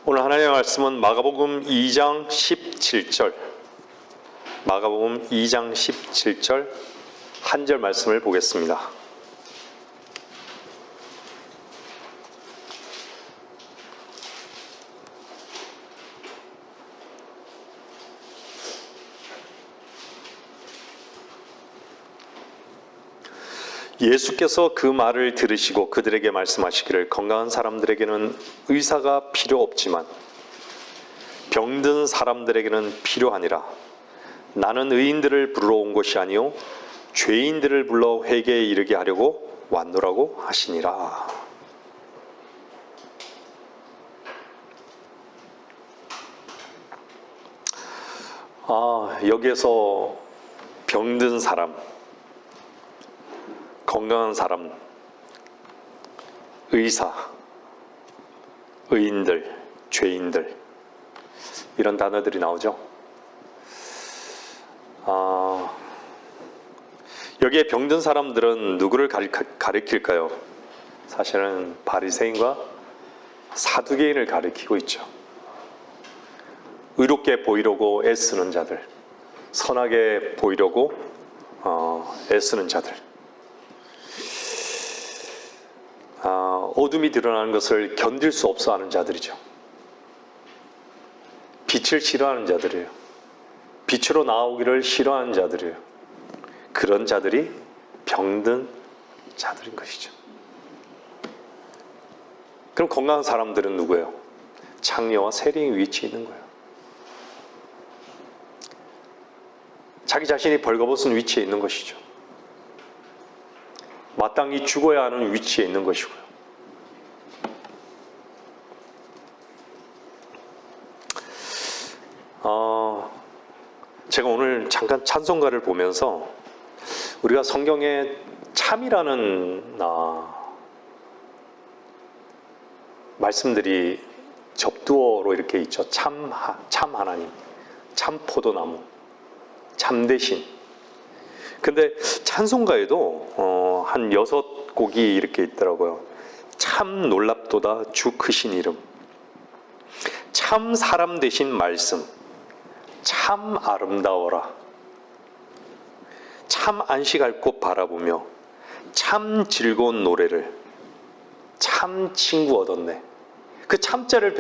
오늘 하나님의 말씀은 마가복음 2장 17절, 마가복음 2장 17절 한 절 말씀을 보겠습니다. 예수께서 그 말을 들으시고 그들에게 말씀하시기를 건강한 사람들에게는 의사가 필요 없지만 병든 사람들에게는 필요하니라. 나는 의인들을 부르러 온 것이 아니요 죄인들을 불러 회개에 이르게 하려고 왔노라고 하시니라. 여기에서 병든 사람, 건강한 사람, 의사, 의인들, 죄인들 이런 단어들이 나오죠. 여기에 병든 사람들은 누구를 가리킬까요? 사실은 바리새인과 사두개인을 가리키고 있죠. 의롭게 보이려고 애쓰는 자들, 선하게 보이려고 애쓰는 자들, 어둠이 드러나는 것을 견딜 수 없어 하는 자들이죠. 빛을 싫어하는 자들이에요. 빛으로 나오기를 싫어하는 자들이에요. 그런 자들이 병든 자들인 것이죠. 그럼 건강한 사람들은 누구예요? 장녀와 세리의 위치에 있는 거예요. 자기 자신이 벌거벗은 위치에 있는 것이죠. 마땅히 죽어야 하는 위치에 있는 것이고요. 제가 오늘 잠깐 찬송가를 보면서 우리가 성경에 참이라는 말씀들이 접두어로 이렇게 있죠. 참 하나님, 참 포도나무, 참 대신. 근데 찬송가에도 한 6곡이 이렇게 있더라고요. 참 놀랍도다 주 크신 이름, 참 사람 되신 말씀, 참 아름다워라, 참 안식할 곳 바라보며 참 즐거운 노래를, 참 친구 얻었네. 그 참자를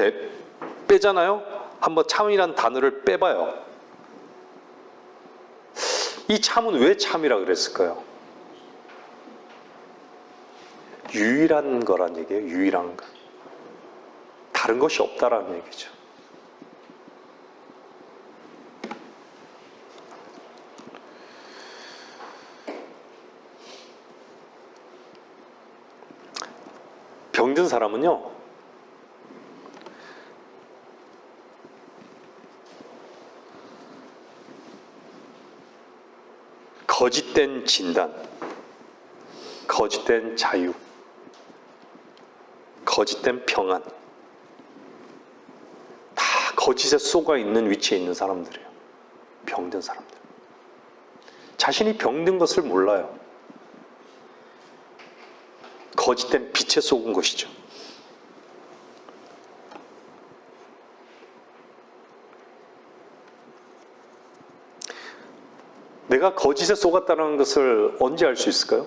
빼잖아요. 한번 참이란 단어를 빼봐요. 이 참은 왜 참이라 그랬을까요? 유일한 거란 얘기예요. 유일한 거. 다른 것이 없다라는 얘기죠. 병든 사람은요, 거짓된 진단, 거짓된 자유, 거짓된 평안, 다 거짓에 속아 있는 위치에 있는 사람들이에요. 병든 사람들. 자신이 병든 것을 몰라요. 거짓된 빛에 속은 것이죠. 내가 거짓에 속았다는 것을 언제 알 수 있을까요?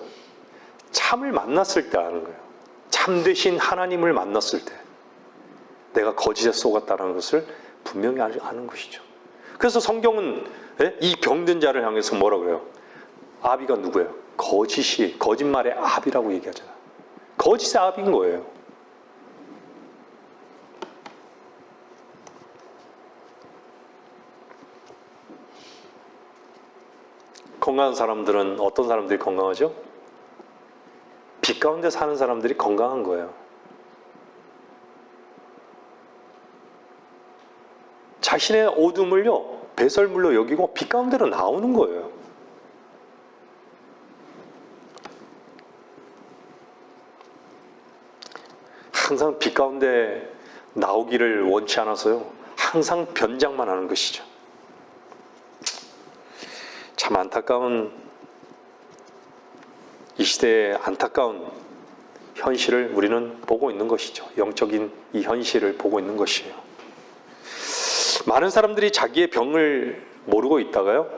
참을 만났을 때 아는 거예요. 참 되신 하나님을 만났을 때 내가 거짓에 속았다는 것을 분명히 아는 것이죠. 그래서 성경은 이 병든 자를 향해서 뭐라 그래요? 아비가 누구예요? 거짓말의 아비라고 얘기하잖아요. 거짓의 아비인 거예요. 건강한 사람들은 어떤 사람들이 건강하죠? 빛 가운데 사는 사람들이 건강한 거예요. 자신의 어둠을요, 배설물로 여기고 빛 가운데로 나오는 거예요. 항상 빛 가운데 나오기를 원치 않아서요, 항상 변장만 하는 것이죠. 참 안타까운, 이 시대의 안타까운 현실을 우리는 보고 있는 것이죠. 영적인 이 현실을 보고 있는 것이에요. 많은 사람들이 자기의 병을 모르고 있다가요,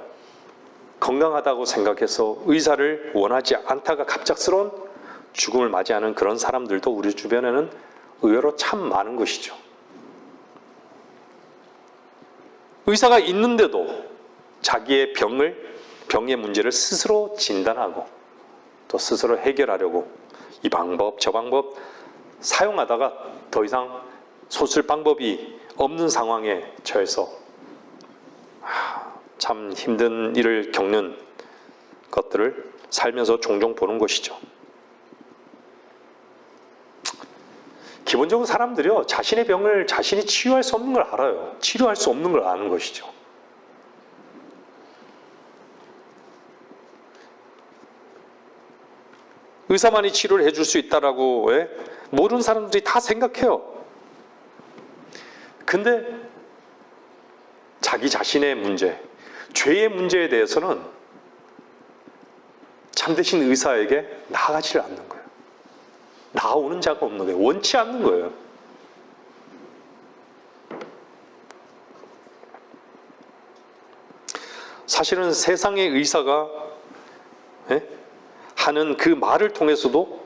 건강하다고 생각해서 의사를 원하지 않다가 갑작스러운 죽음을 맞이하는 그런 사람들도 우리 주변에는 의외로 참 많은 것이죠. 의사가 있는데도 자기의 병의 문제를 스스로 진단하고 또 스스로 해결하려고 이 방법 저 방법 사용하다가 더 이상 손쓸 방법이 없는 상황에 처해서 참 힘든 일을 겪는 것들을 살면서 종종 보는 것이죠. 기본적으로 사람들이요, 자신의 병을 자신이 치유할 수 없는 걸 알아요. 치료할 수 없는 걸 아는 것이죠. 의사만이 치료를 해줄 수 있다라고 모르는 사람들이 다 생각해요. 근데 자기 자신의 문제, 죄의 문제에 대해서는 참되신 의사에게 나아가지를 않는 거예요. 나아오는 자가 없는 거예요. 원치 않는 거예요. 사실은 세상의 의사가 하는 그 말을 통해서도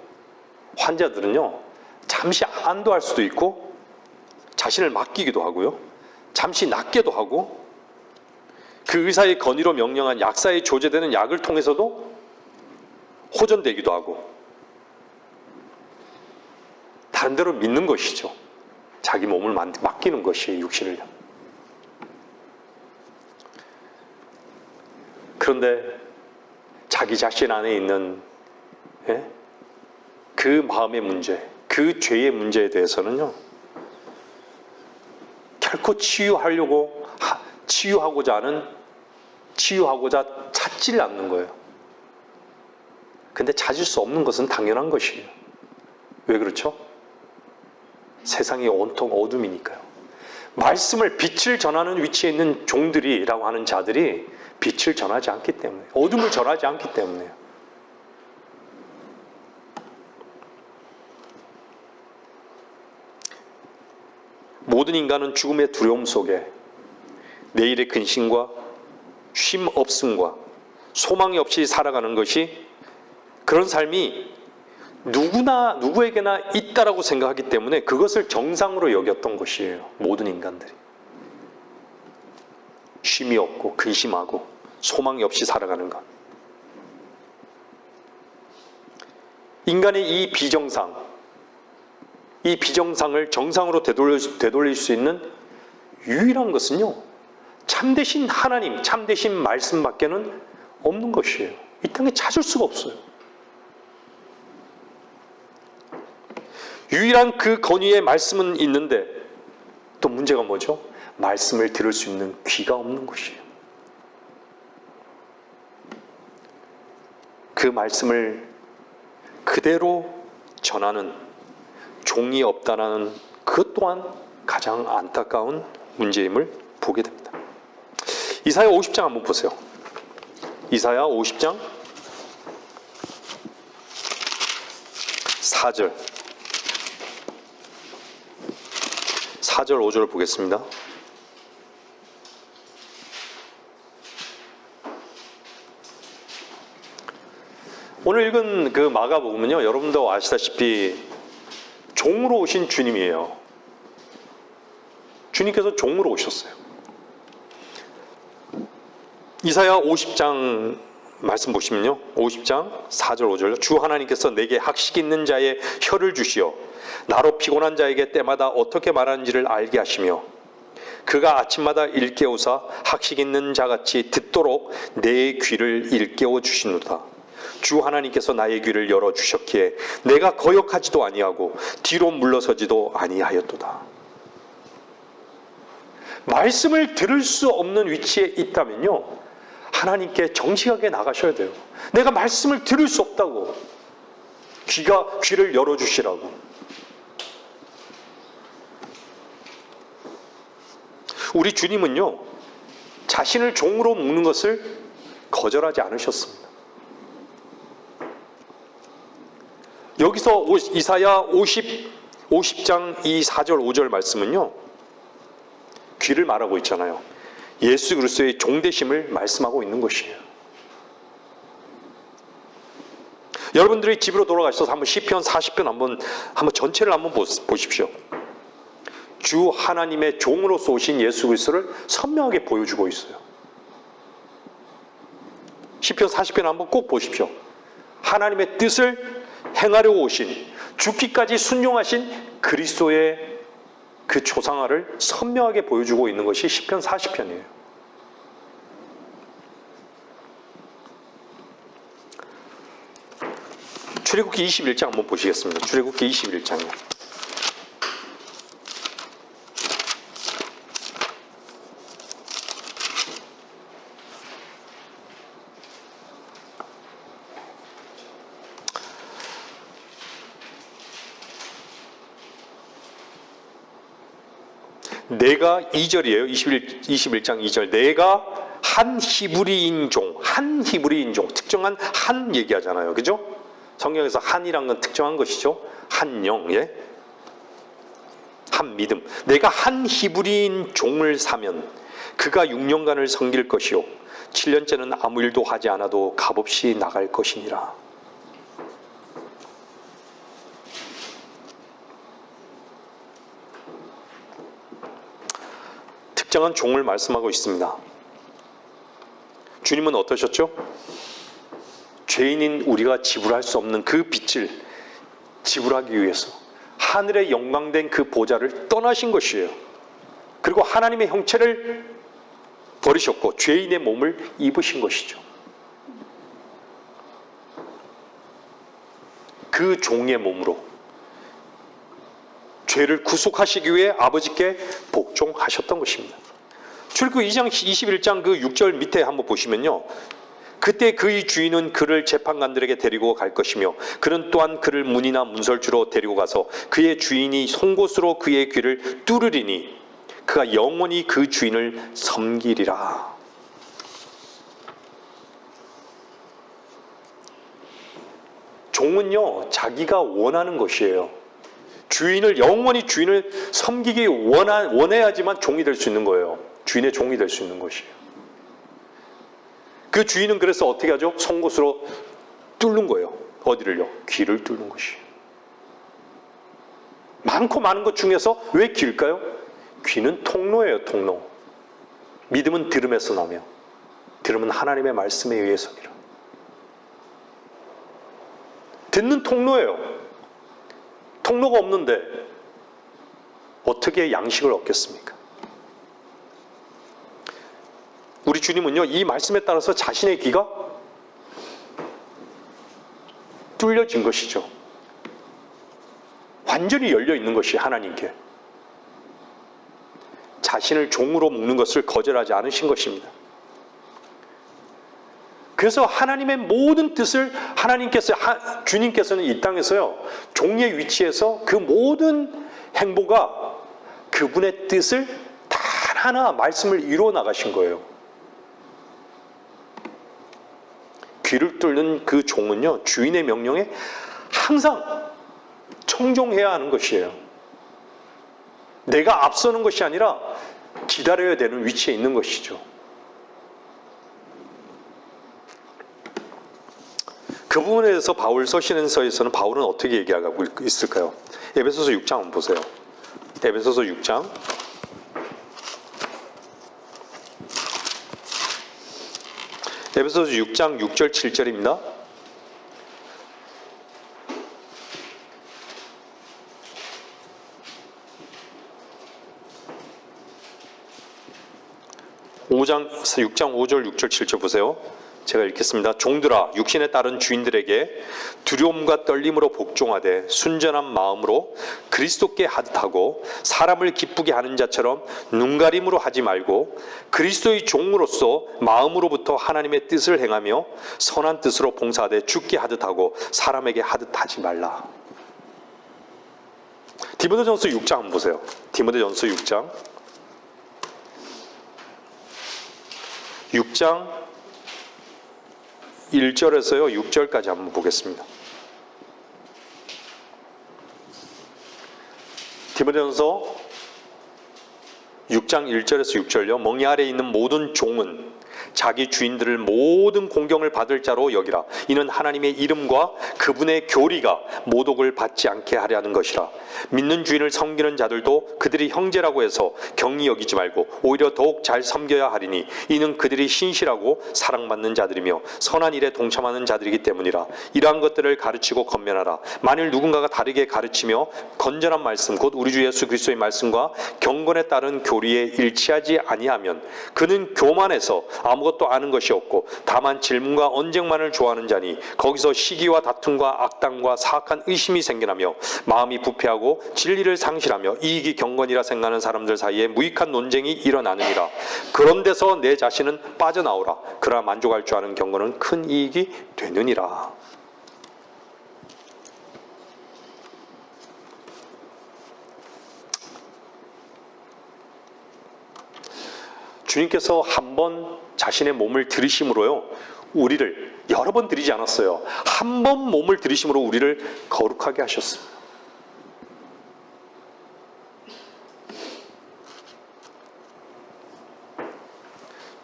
환자들은요, 잠시 안도할 수도 있고 자신을 맡기기도 하고요, 잠시 낫게도 하고, 그 의사의 건의로 명령한 약사에 조제되는 약을 통해서도 호전되기도 하고, 다른 데로 믿는 것이죠. 자기 몸을 맡기는 것이에요, 육신을요. 그런데 자기 자신 안에 있는 그 마음의 문제, 그 죄의 문제에 대해서는요, 결코 치유하고자 찾지를 않는 거예요. 근데 찾을 수 없는 것은 당연한 것이에요. 왜 그렇죠? 세상이 온통 어둠이니까요. 말씀을, 빛을 전하는 위치에 있는 종들이라고 하는 자들이 빛을 전하지 않기 때문에, 어둠을 전하지 않기 때문에요. 모든 인간은 죽음의 두려움 속에 내일의 근심과 쉼 없음과 소망이 없이 살아가는 것이, 그런 삶이 누구에게나 있다라고 생각하기 때문에 그것을 정상으로 여겼던 것이에요. 모든 인간들이. 쉼이 없고 근심하고 소망이 없이 살아가는 것. 인간의 이 비정상을 정상으로 되돌릴 수 있는 유일한 것은요, 참되신 하나님, 참되신 말씀밖에는 없는 것이에요. 이 땅에 찾을 수가 없어요. 유일한 그 권위의 말씀은 있는데, 또 문제가 뭐죠? 말씀을 들을 수 있는 귀가 없는 것이에요. 그 말씀을 그대로 전하는 종이 없다는 그것 또한 가장 안타까운 문제임을 보게 됩니다. 이사야 50장 한번 보세요. 이사야 50장 4절 5절을 보겠습니다. 오늘 읽은 그 마가복음은요, 여러분도 아시다시피 종으로 오신 주님이에요. 주님께서 종으로 오셨어요. 이사야 50장 말씀 보시면요, 50장 4절 5절, 주 하나님께서 내게 학식 있는 자의 혀를 주시어 나로 피곤한 자에게 때마다 어떻게 말하는지를 알게 하시며, 그가 아침마다 일깨우사 학식 있는 자같이 듣도록 내 귀를 일깨워 주시노다. 주 하나님께서 나의 귀를 열어주셨기에 내가 거역하지도 아니하고 뒤로 물러서지도 아니하였도다. 말씀을 들을 수 없는 위치에 있다면요, 하나님께 정직하게 나가셔야 돼요. 내가 말씀을 들을 수 없다고, 귀를 열어주시라고. 우리 주님은요, 자신을 종으로 묶는 것을 거절하지 않으셨습니다. 여기서 이사야 50장 이 4절 5절 말씀은요, 귀를 말하고 있잖아요. 예수 그리스도의 종되심을 말씀하고 있는 것이에요. 여러분들이 집으로 돌아가셔서 한번 시편 40편 한번 전체를 한번 보십시오. 주 하나님의 종으로서 오신 예수 그리스도를 선명하게 보여주고 있어요. 시편 40편 한번 꼭 보십시오. 하나님의 뜻을 행하려고 오신, 죽기까지 순종하신 그리스도의 그 조상화를 선명하게 보여주고 있는 것이 시편 40편이에요. 출애굽기 21장 한번 보시겠습니다. 출애굽기 21장이요. 내가 2절이에요. 21장 2절. 내가 한 히브리인 종, 특정한 한 얘기하잖아요. 그죠? 성경에서 한이란 건 특정한 것이죠. 한 영, 예? 한 믿음. 내가 한 히브리인 종을 사면 그가 6년간을 섬길 것이요 7년째는 아무 일도 하지 않아도 값없이 나갈 것이니라. 특정한 종을 말씀하고 있습니다. 주님은 어떠셨죠? 죄인인 우리가 지불할 수 없는 그 빚을 지불하기 위해서 하늘의 영광된 그 보좌를 떠나신 것이에요. 그리고 하나님의 형체를 버리셨고 죄인의 몸을 입으신 것이죠. 그 종의 몸으로 죄를 구속하시기 위해 아버지께 복종하셨던 것입니다. 출애굽기 2장 21장 그 6절 밑에 한번 보시면요. 그때 그의 주인은 그를 재판관들에게 데리고 갈 것이며 그는 또한 그를 문이나 문설주로 데리고 가서 그의 주인이 송곳으로 그의 귀를 뚫으리니 그가 영원히 그 주인을 섬기리라. 종은요 자기가 원하는 것이에요. 영원히 주인을 섬기기 원해야지만 종이 될 수 있는 거예요. 주인의 종이 될 수 있는 것이에요. 그 주인은 그래서 어떻게 하죠? 송곳으로 뚫는 거예요. 어디를요? 귀를 뚫는 것이에요. 많고 많은 것 중에서 왜 귀일까요? 귀는 통로예요, 통로. 믿음은 들음에서 나며 들음은 하나님의 말씀에 의해서니라. 듣는 통로예요. 통로가 없는데 어떻게 양식을 얻겠습니까? 우리 주님은요, 이 말씀에 따라서 자신의 귀가 뚫려진 것이죠. 완전히 열려 있는 것이 하나님께. 자신을 종으로 묶는 것을 거절하지 않으신 것입니다. 그래서 하나님의 모든 뜻을 주님께서는 이 땅에서요, 종의 위치에서 그 모든 행보가 그분의 뜻을 단 하나 말씀을 이루어 나가신 거예요. 귀를 뚫는 그 종은요, 주인의 명령에 항상 청종해야 하는 것이에요. 내가 앞서는 것이 아니라 기다려야 되는 위치에 있는 것이죠. 그 부분에 대해서 바울 서신서에서는 바울은 어떻게 얘기하고 있을까요? 에베소서 6장 한번 보세요. 에베소서 6장. 에베소서 6장 6절 7절입니다. (6장 5절 6절 7절) 보세요. 제가 읽겠습니다. 종들아, 육신에 따른 주인들에게 두려움과 떨림으로 복종하되 순전한 마음으로 그리스도께 하듯하고 사람을 기쁘게 하는 자처럼 눈가림으로 하지 말고 그리스도의 종으로서 마음으로부터 하나님의 뜻을 행하며 선한 뜻으로 봉사하되 죽게 하듯하고 사람에게 하듯하지 말라. 디모데전서 6장 한번 보세요. 디모데전서 6장 1절에서요 6절까지 한번 보겠습니다. 디모데전서 6장 1절에서 6절요. 멍에 아래에 있는 모든 종은 자기 주인들을 모든 공경을 받을 자로 여기라. 이는 하나님의 이름과 그분의 교리가 모독을 받지 않게 하려는 것이라. 믿는 주인을 섬기는 자들도 그들이 형제라고 해서 경히 여기지 말고 오히려 더욱 잘 섬겨야 하리니 이는 그들이 신실하고 사랑받는 자들이며 선한 일에 동참하는 자들이기 때문이라. 이러한 것들을 가르치고 건면하라. 만일 누군가가 다르게 가르치며 건전한 말씀 곧 우리 주 예수 그리스도의 말씀과 경건에 따른 교리에 일치하지 아니하면 그는 교만해서 아무것도 아는 것이 없고 다만 질문과 언쟁만을 좋아하는 자니 거기서 시기와 다툼과 악담과 사악한 의심이 생겨나며 마음이 부패하고 진리를 상실하며 이익이 경건이라 생각하는 사람들 사이에 무익한 논쟁이 일어나느니라. 그런 데서 내 자신은 빠져나오라. 그러나 만족할 줄 아는 경건은 큰 이익이 되느니라. 주님께서 한 번 자신의 몸을 들이심으로요, 우리를 여러 번 들이지 않았어요. 한 번 몸을 들이심으로 우리를 거룩하게 하셨습니다.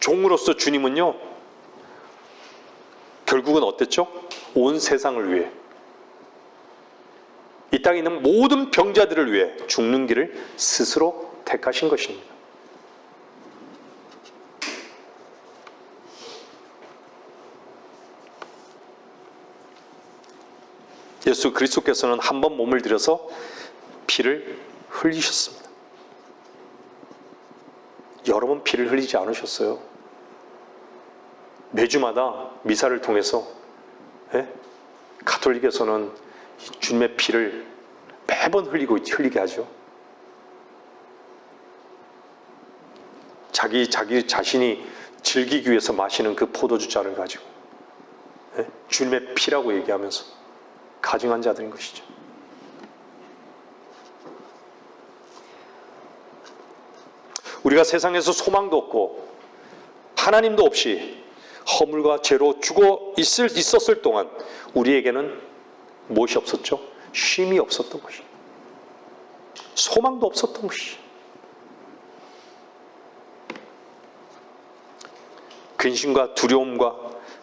종으로서 주님은요, 결국은 어땠죠? 온 세상을 위해, 이 땅에 있는 모든 병자들을 위해 죽는 길을 스스로 택하신 것입니다. 예수 그리스도께서는 한 번 몸을 들여서 피를 흘리셨습니다. 여러 번 피를 흘리지 않으셨어요. 매주마다 미사를 통해서, 가톨릭에서는 주님의 피를 매번 흘리게 하죠. 자기 자신이 즐기기 위해서 마시는 그 포도주 잔을 가지고 주님의 피라고 얘기하면서 가증한 자들인 것이죠. 우리가 세상에서 소망도 없고 하나님도 없이 허물과 죄로 죽어 있었을 동안 우리에게는 무엇이 없었죠? 쉼이 없었던 것이죠. 소망도 없었던 것이죠. 근심과 두려움과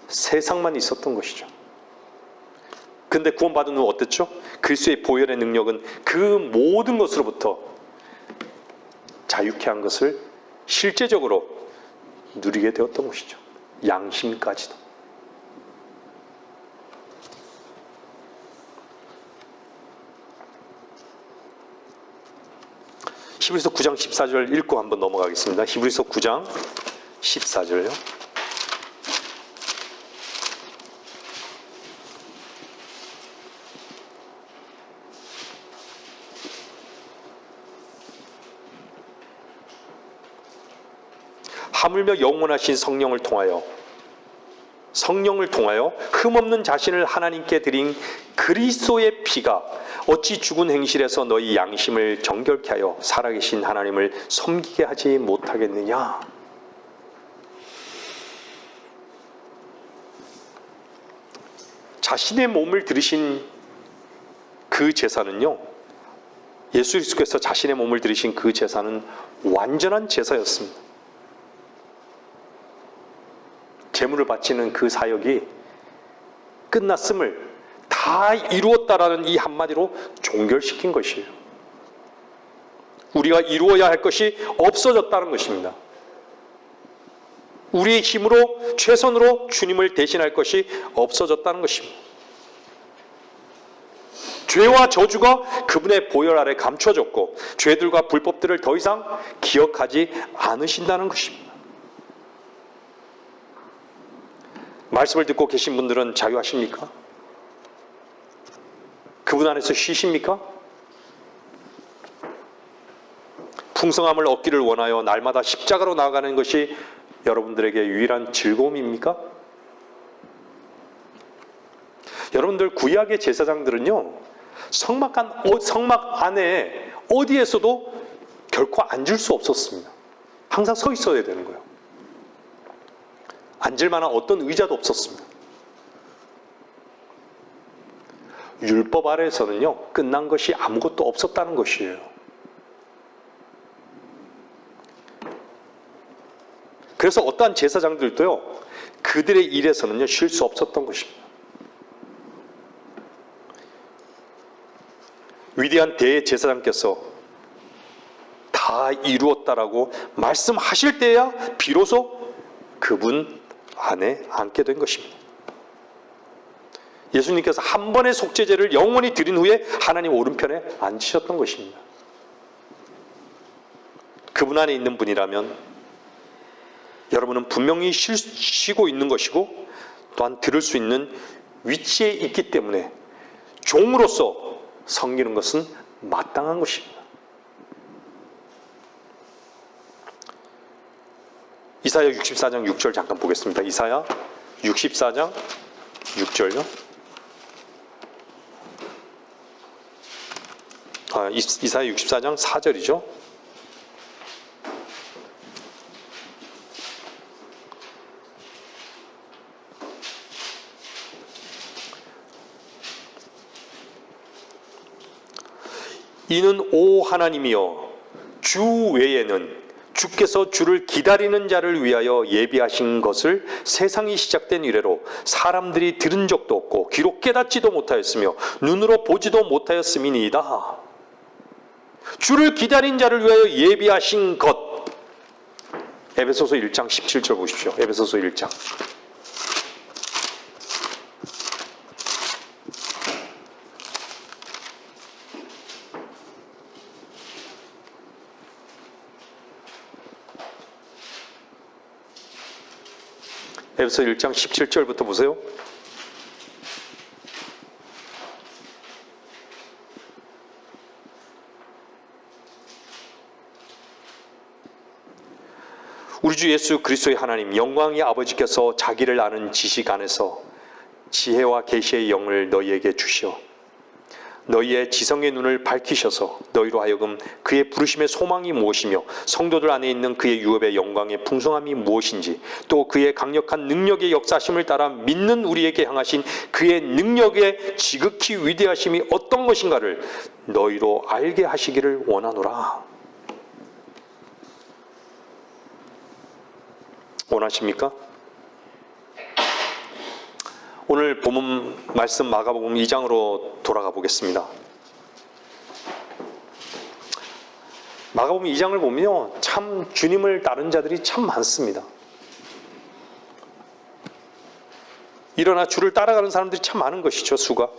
세상만 있었던 것이죠. 근데 구원받은 후 어땠죠? 그리스도의 보혈의 능력은 그 모든 것으로부터 자유케 한 것을 실제적으로 누리게 되었던 것이죠. 양심까지도. 히브리서 9장 14절 읽고 한번 넘어가겠습니다. 히브리서 9장 14절요. 하물며 영원하신 성령을 통하여 흠없는 자신을 하나님께 드린 그리스도의 피가 어찌 죽은 행실에서 너희 양심을 정결케 하여 살아계신 하나님을 섬기게 하지 못하겠느냐. 자신의 몸을 들이신 그 제사는요, 예수 그리스도께서 자신의 몸을 들이신 그 제사는 완전한 제사였습니다. 제물을 바치는 그 사역이 끝났음을 다 이루었다라는 이 한마디로 종결시킨 것이에요. 우리가 이루어야 할 것이 없어졌다는 것입니다. 우리의 힘으로 최선으로 주님을 대신할 것이 없어졌다는 것입니다. 죄와 저주가 그분의 보혈 아래 감춰졌고 죄들과 불법들을 더 이상 기억하지 않으신다는 것입니다. 말씀을 듣고 계신 분들은 자유하십니까? 그분 안에서 쉬십니까? 풍성함을 얻기를 원하여 날마다 십자가로 나아가는 것이 여러분들에게 유일한 즐거움입니까? 여러분들 구약의 제사장들은요, 성막 안에 어디에서도 결코 앉을 수 없었습니다. 항상 서 있어야 되는 거예요. 앉을 만한 어떤 의자도 없었습니다. 율법 아래에서는요, 끝난 것이 아무것도 없었다는 것이에요. 그래서 어떠한 제사장들도요, 그들의 일에서는요, 쉴 수 없었던 것입니다. 위대한 대제사장께서 다 이루었다라고 말씀하실 때야 비로소 그분 안에 앉게 된 것입니다. 예수님께서 한 번의 속죄제를 영원히 드린 후에 하나님 오른편에 앉으셨던 것입니다. 그분 안에 있는 분이라면 여러분은 분명히 쉬고 있는 것이고 또한 들을 수 있는 위치에 있기 때문에 종으로서 섬기는 것은 마땅한 것입니다. 이사야 64장 6절 잠깐 보겠습니다. 이사야 64장 6절요. 이사야 64장 4절이죠. 이는 오 하나님이여 주 외에는 주께서 주를 기다리는 자를 위하여 예비하신 것을 세상이 시작된 이래로 사람들이 들은 적도 없고 귀로 깨닫지도 못하였으며 눈으로 보지도 못하였음이니이다. 주를 기다린 자를 위하여 예비하신 것. 에베소서 1장 17절 보십시오. 에베소서 1장. 에베소 1장 17절부터 보세요. 우리 주 예수 그리스도의 하나님 영광의 아버지께서 자기를 아는 지식 안에서 지혜와 계시의 영을 너희에게 주시어 너희의 지성의 눈을 밝히셔서 너희로 하여금 그의 부르심의 소망이 무엇이며 성도들 안에 있는 그의 유업의 영광의 풍성함이 무엇인지 또 그의 강력한 능력의 역사심을 따라 믿는 우리에게 향하신 그의 능력의 지극히 위대하심이 어떤 것인가를 너희로 알게 하시기를 원하노라. 원하십니까? 오늘 본문 말씀 마가복음 2장으로 돌아가 보겠습니다. 마가복음 2장을 보면요, 참 주님을 따른 자들이 참 많습니다. 일어나 주를 따라가는 사람들이 참 많은 것이죠, 수가.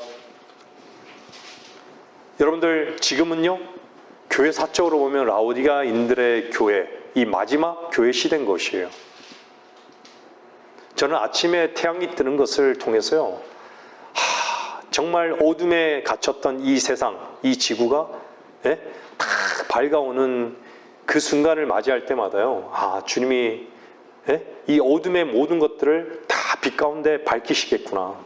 여러분들 지금은요, 교회 사적으로 보면 라오디가인들의 교회, 이 마지막 교회 시대인 것이에요. 저는 아침에 태양이 뜨는 것을 통해서요, 정말 어둠에 갇혔던 이 세상, 이 지구가 다 밝아오는 그 순간을 맞이할 때마다요, 주님이 이 어둠의 모든 것들을 다 빛 가운데 밝히시겠구나.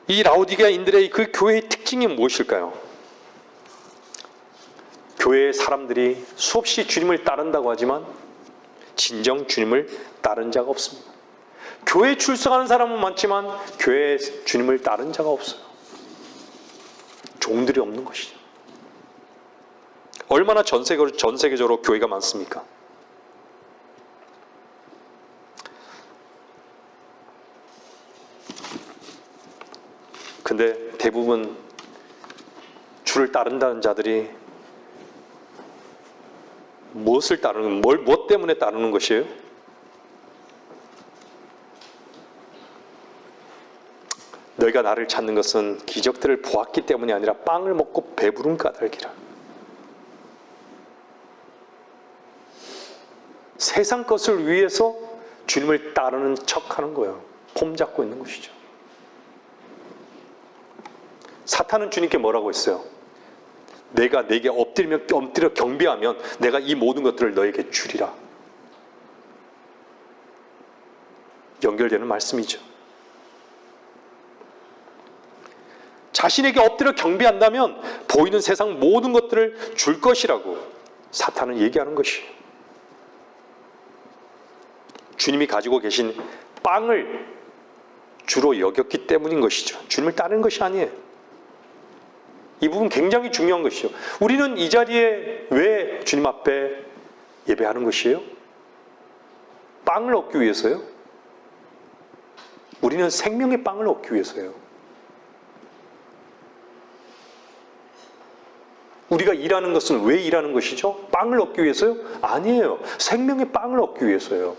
이 라오디게아인들의 그 교회의 특징이 무엇일까요? 교회의 사람들이 수없이 주님을 따른다고 하지만 진정 주님을 따른 자가 없습니다. 교회에 출석하는 사람은 많지만 교회에 주님을 따른 자가 없어요. 종들이 없는 것이죠. 얼마나 전 세계적으로 교회가 많습니까? 근데 대부분 주를 따른다는 자들이 무엇을 따르는, 무엇 때문에 따르는 것이에요? 너희가 나를 찾는 것은 기적들을 보았기 때문이 아니라 빵을 먹고 배부른 까닭이라. 세상 것을 위해서 주님을 따르는 척하는 거예요. 폼 잡고 있는 것이죠. 사탄은 주님께 뭐라고 했어요? 내가 내게 엎드려 경배하면 내가 이 모든 것들을 너에게 주리라. 연결되는 말씀이죠. 자신에게 엎드려 경배한다면 보이는 세상 모든 것들을 줄 것이라고 사탄은 얘기하는 것이에요. 주님이 가지고 계신 빵을 주로 여겼기 때문인 것이죠. 주님을 따르는 것이 아니에요. 이 부분 굉장히 중요한 것이죠. 우리는 이 자리에 왜 주님 앞에 예배하는 것이에요? 빵을 얻기 위해서요? 우리는 생명의 빵을 얻기 위해서요. 우리가 일하는 것은 왜 일하는 것이죠? 빵을 얻기 위해서요? 아니에요. 생명의 빵을 얻기 위해서요.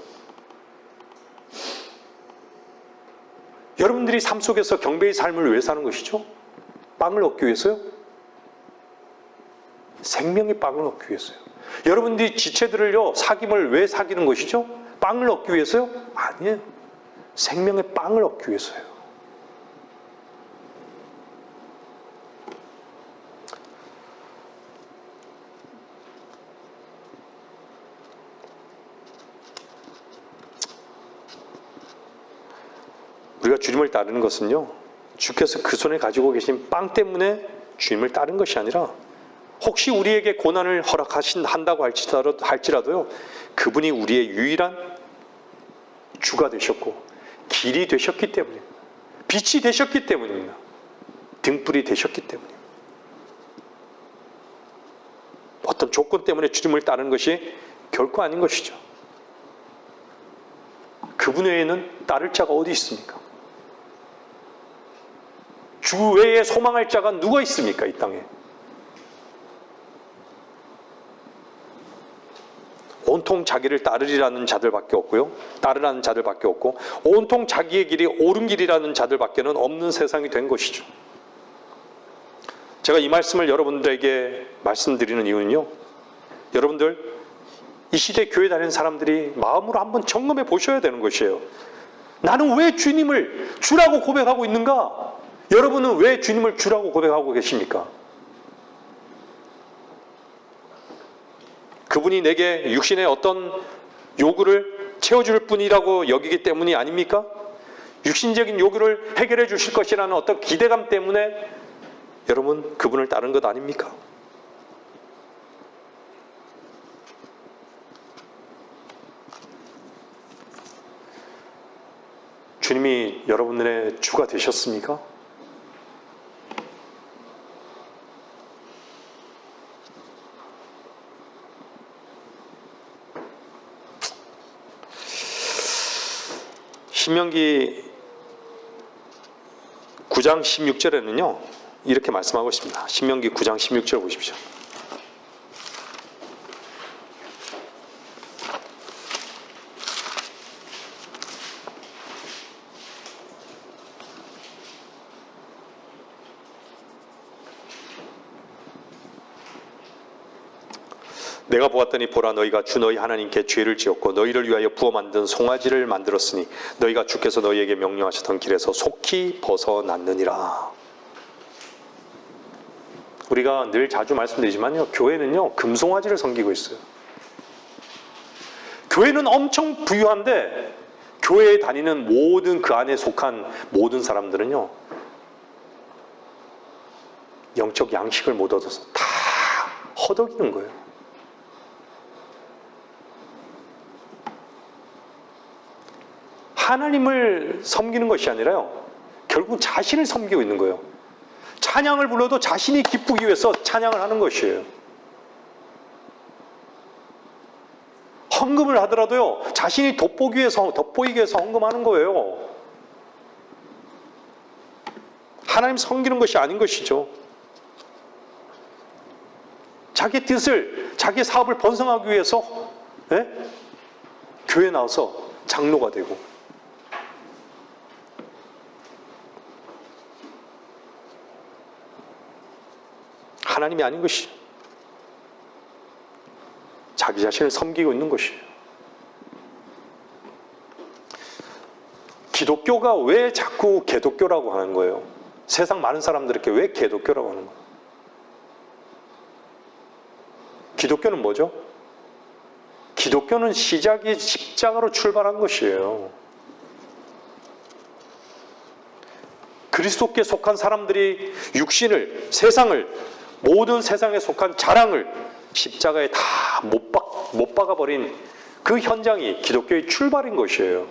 여러분들이 삶 속에서 경배의 삶을 왜 사는 것이죠? 빵을 얻기 위해서요? 생명의 빵을 얻기 위해서요. 여러분들이 지체들을요, 사귐을 왜 사귀는 것이죠? 빵을 얻기 위해서요? 아니에요. 생명의 빵을 얻기 위해서요. 우리가 주님을 따르는 것은요, 주께서 그 손에 가지고 계신 빵 때문에 주님을 따른 것이 아니라, 혹시 우리에게 고난을 한다고 할지라도요, 그분이 우리의 유일한 주가 되셨고 길이 되셨기 때문입니다. 빛이 되셨기 때문입니다. 등불이 되셨기 때문입니다. 어떤 조건 때문에 주님을 따르는 것이 결코 아닌 것이죠. 그분 외에는 따를 자가 어디 있습니까? 주 외에 소망할 자가 누가 있습니까, 이 땅에? 온통 자기를 따르리라는 자들밖에 없고요. 따르라는 자들밖에 없고, 온통 자기의 길이 옳은 길이라는 자들밖에는 없는 세상이 된 것이죠. 제가 이 말씀을 여러분들에게 말씀드리는 이유는요, 여러분들 이 시대 교회 다니는 사람들이 마음으로 한번 점검해 보셔야 되는 것이에요. 나는 왜 주님을 주라고 고백하고 있는가? 여러분은 왜 주님을 주라고 고백하고 계십니까? 그분이 내게 육신의 어떤 요구를 채워줄 뿐이라고 여기기 때문이 아닙니까? 육신적인 요구를 해결해 주실 것이라는 어떤 기대감 때문에 여러분 그분을 따른 것 아닙니까? 주님이 여러분들의 주가 되셨습니까? 신명기 9장 16절에는요 이렇게 말씀하고 있습니다. 신명기 9장 16절 보십시오. 내가 보았더니 보라, 너희가 주 너희 하나님께 죄를 지었고 너희를 위하여 부어 만든 송아지를 만들었으니 너희가 주께서 너희에게 명령하셨던 길에서 속히 벗어났느니라. 우리가 늘 자주 말씀드리지만요, 교회는요 금송아지를 섬기고 있어요. 교회는 엄청 부유한데 교회에 다니는 모든 그 안에 속한 모든 사람들은요 영적 양식을 못 얻어서 다 허덕이는 거예요. 하나님을 섬기는 것이 아니라요, 결국 자신을 섬기고 있는 거예요. 찬양을 불러도 자신이 기쁘기 위해서 찬양을 하는 것이에요. 헌금을 하더라도요, 자신이 돋보이기 위해서 헌금하는 거예요. 하나님 섬기는 것이 아닌 것이죠. 자기 뜻을, 자기 사업을 번성하기 위해서 교회에 나와서 장로가 되고, 하나님이 아닌 것이죠. 자기 자신을 섬기고 있는 것이에요. 기독교가 왜 자꾸 개독교라고 하는 거예요? 세상 많은 사람들에게 왜 개독교라고 하는 거예요? 기독교는 뭐죠? 기독교는 시작이 십자가로 출발한 것이에요. 그리스도께 속한 사람들이 육신을, 세상을, 모든 세상에 속한 자랑을 십자가에 다 못 박아버린 그 현장이 기독교의 출발인 것이에요.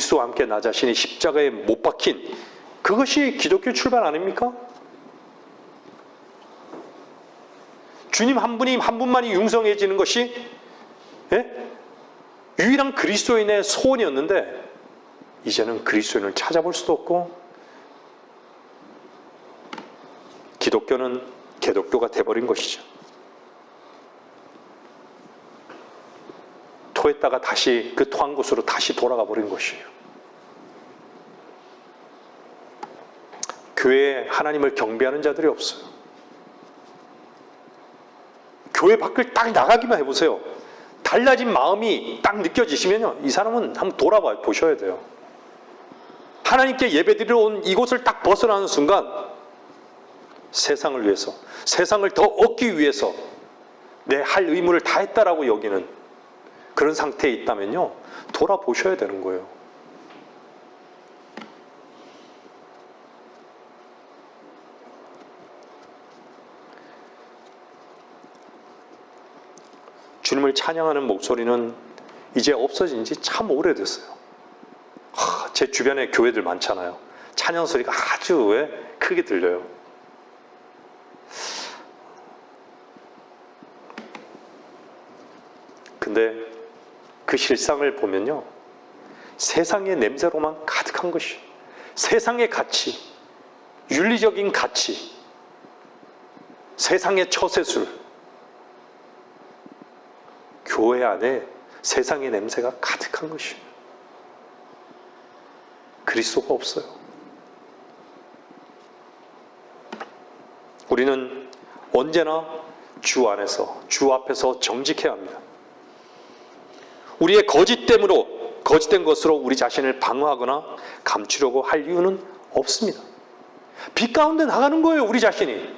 그리스도와 함께 나 자신이 십자가에 못 박힌 그것이 기독교 출발 아닙니까? 주님 한 분만이 융성해지는 것이 유일한 그리스도인의 소원이었는데 이제는 그리스도인을 찾아볼 수도 없고 기독교는 개독교가 돼버린 것이죠. 토했다가 다시 그 토한 곳으로 다시 돌아가 버린 것이에요. 교회에 하나님을 경배하는 자들이 없어요. 교회 밖을 딱 나가기만 해보세요. 달라진 마음이 딱 느껴지시면요, 이 사람은 한번 돌아봐 보셔야 돼요. 하나님께 예배드리러 온 이곳을 딱 벗어나는 순간 세상을 위해서, 세상을 더 얻기 위해서 내 할 의무를 다했다라고 여기는 그런 상태에 있다면요, 돌아보셔야 되는 거예요. 주님을 찬양하는 목소리는 이제 없어진 지 참 오래됐어요. 제 주변에 교회들 많잖아요. 찬양 소리가 아주 크게 들려요. 근데 그 실상을 보면요, 세상의 냄새로만 가득한 것이, 세상의 가치, 윤리적인 가치, 세상의 처세술, 교회 안에 세상의 냄새가 가득한 것이에요. 그리스도가 없어요. 우리는 언제나 주 안에서, 주 앞에서 정직해야 합니다. 우리의 거짓된 것으로 우리 자신을 방어하거나 감추려고 할 이유는 없습니다. 빛 가운데 나가는 거예요, 우리 자신이.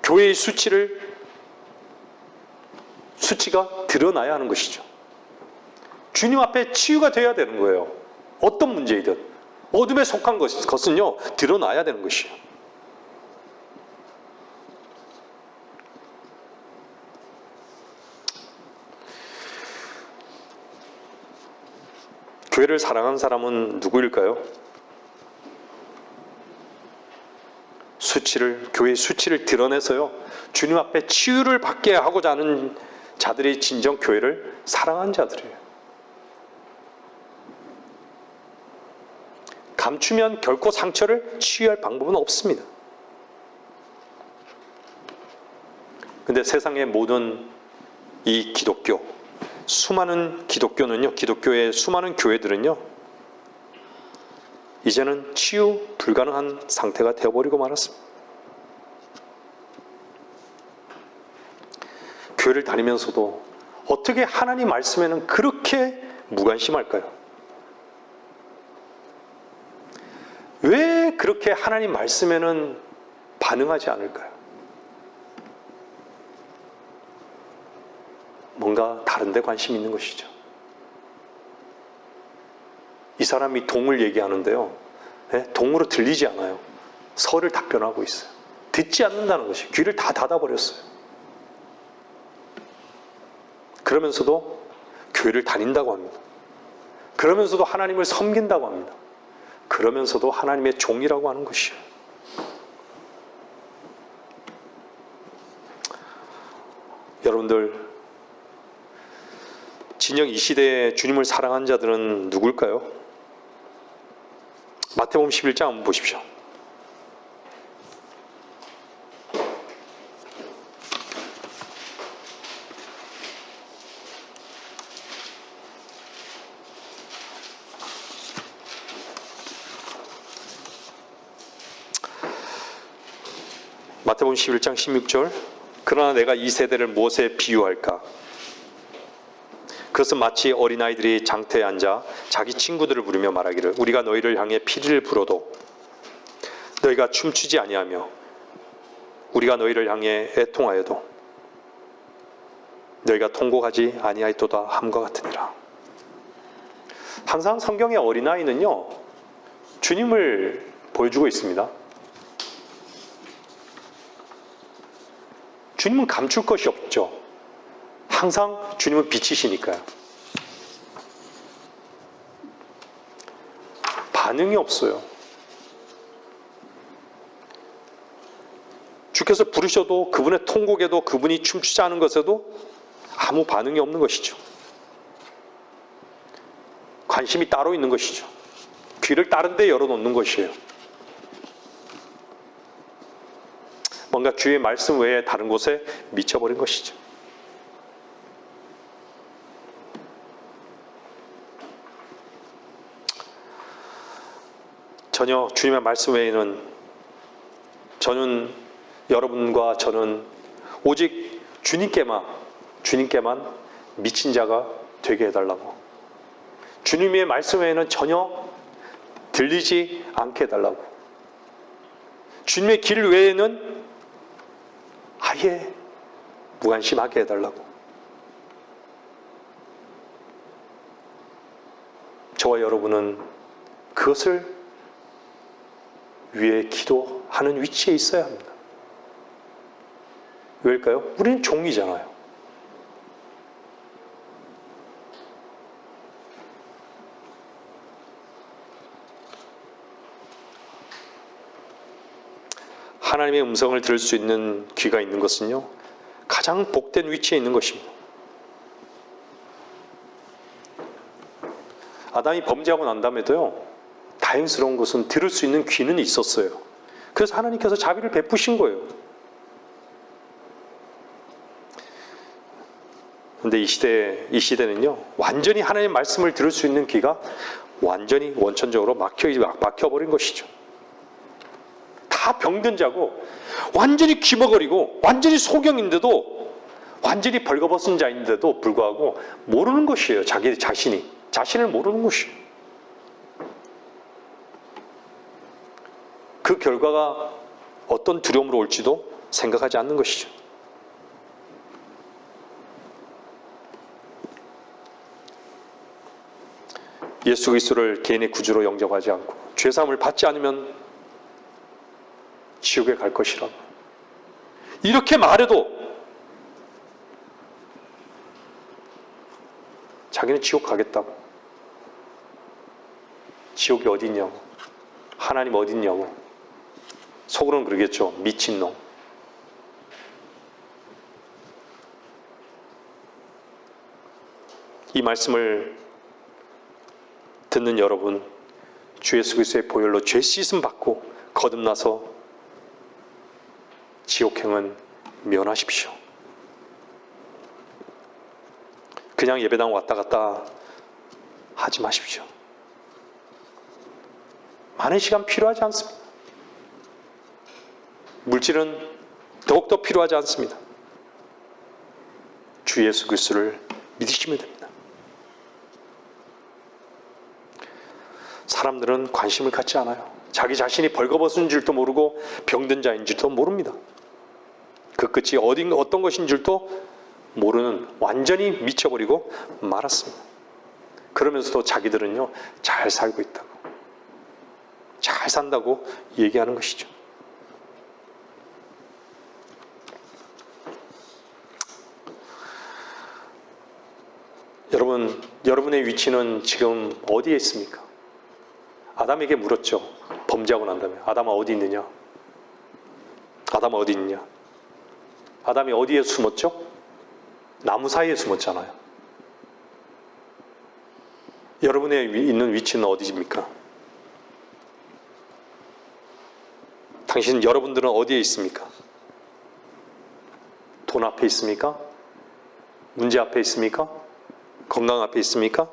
교회의 수치가 드러나야 하는 것이죠. 주님 앞에 치유가 되어야 되는 거예요. 어떤 문제이든 어둠에 속한 것은요, 드러나야 되는 것이에요. 교회를 사랑하는 사람은 누구일까요? 교회의 수치를 드러내서요, 주님 앞에 치유를 받게 하고자 하는 자들이 진정 교회를 사랑하는 자들이에요. 감추면 결코 상처를 치유할 방법은 없습니다. 근데 세상의 모든 이 기독교, 수많은 기독교의 수많은 교회들은요, 이제는 치유 불가능한 상태가 되어버리고 말았습니다. 교회를 다니면서도 어떻게 하나님 말씀에는 그렇게 무관심할까요? 왜 그렇게 하나님 말씀에는 반응하지 않을까요? 뭔가 다른 데 관심이 있는 것이죠. 이 사람이 동을 얘기하는데요, 동으로 들리지 않아요. 설을 답변하고 있어요. 듣지 않는다는 것이, 귀를 다 닫아버렸어요. 그러면서도 교회를 다닌다고 합니다. 그러면서도 하나님을 섬긴다고 합니다. 그러면서도 하나님의 종이라고 하는 것이에요. 여러분들, 진영 이 시대에 주님을 사랑한 자들은 누굴까요? 마태복음 11장 한번 보십시오. 마태복음 11장 16절. 그러나 내가 이 세대를 무엇에 비유할까? 그것은 마치 어린아이들이 장터에 앉아 자기 친구들을 부르며 말하기를, 우리가 너희를 향해 피리를 불어도 너희가 춤추지 아니하며 우리가 너희를 향해 애통하여도 너희가 통곡하지 아니하였도다 함과 같으니라. 항상 성경의 어린아이는요, 주님을 보여주고 있습니다. 주님은 감출 것이 없죠. 항상 주님은 빛이시니까요. 반응이 없어요. 주께서 부르셔도 그분의 통곡에도 그분이 춤추지 않은 것에도 아무 반응이 없는 것이죠. 관심이 따로 있는 것이죠. 귀를 다른 데 열어놓는 것이에요. 뭔가 주의 말씀 외에 다른 곳에 미쳐버린 것이죠. 전혀 주님의 말씀 외에는 여러분과 저는 오직 주님께만 미친 자가 되게 해달라고, 주님의 말씀 외에는 전혀 들리지 않게 해달라고, 주님의 길 외에는 아예 무관심하게 해달라고. 저와 여러분은 그것을 위해 기도하는 위치에 있어야 합니다. 왜일까요? 우리는 종이잖아요. 하나님의 음성을 들을 수 있는 귀가 있는 것은요, 가장 복된 위치에 있는 것입니다. 아담이 범죄하고 난 다음에도요, 다행스러운 것은 들을 수 있는 귀는 있었어요. 그래서 하나님께서 자비를 베푸신 거예요. 그런데 이 시대는요, 완전히 하나님의 말씀을 들을 수 있는 귀가 완전히 원천적으로 막혀버린 것이죠. 다 병든 자고, 완전히 귀머거리고, 완전히 소경인데도, 완전히 벌거벗은 자인데도 불구하고 모르는 것이에요. 자신을 모르는 것이에요. 그 결과가 어떤 두려움으로 올지도 생각하지 않는 것이죠. 예수 그리스도를 개인의 구주로 영접하지 않고 죄사함을 받지 않으면 지옥에 갈 것이라고 이렇게 말해도 자기는 지옥 가겠다고, 지옥이 어디 있냐고, 하나님 어디 있냐고, 속으로는 그러겠죠. 미친놈. 이 말씀을 듣는 여러분, 주 예수 그리스도의 보혈로 죄 씻음 받고 거듭나서 지옥행은 면하십시오. 그냥 예배당 왔다 갔다 하지 마십시오. 많은 시간 필요하지 않습니다. 물질은 더욱더 필요하지 않습니다. 주 예수 그리스도를 믿으시면 됩니다. 사람들은 관심을 갖지 않아요. 자기 자신이 벌거벗은 줄도 모르고 병든 자인 줄도 모릅니다. 그 끝이 어떤 것인 줄도 모르는, 완전히 미쳐버리고 말았습니다. 그러면서도 자기들은요, 잘 살고 있다고, 잘 산다고 얘기하는 것이죠. 여러분의 위치는 지금 어디에 있습니까? 아담에게 물었죠. 범죄하고 난 다음에 아담아 어디 있느냐? 아담아 어디 있느냐? 아담이 어디에 숨었죠? 나무 사이에 숨었잖아요. 여러분의 있는 위치는 어디입니까? 여러분들은 어디에 있습니까? 돈 앞에 있습니까? 문제 앞에 있습니까? 건강 앞에 있습니까?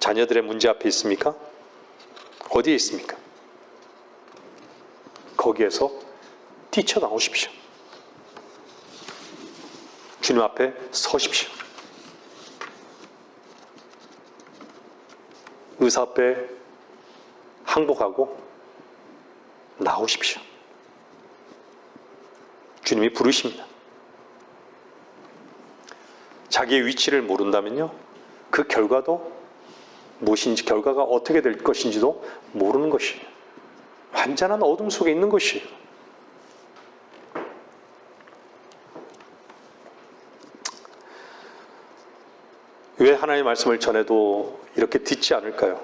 자녀들의 문제 앞에 있습니까? 어디에 있습니까? 거기에서 뛰쳐나오십시오. 주님 앞에 서십시오. 의사 앞에 항복하고 나오십시오. 주님이 부르십니다. 자기의 위치를 모른다면요, 그 결과도 무엇인지, 결과가 어떻게 될 것인지도 모르는 것이에요. 완전한 어둠 속에 있는 것이에요. 왜 하나님의 말씀을 전해도 이렇게 듣지 않을까요?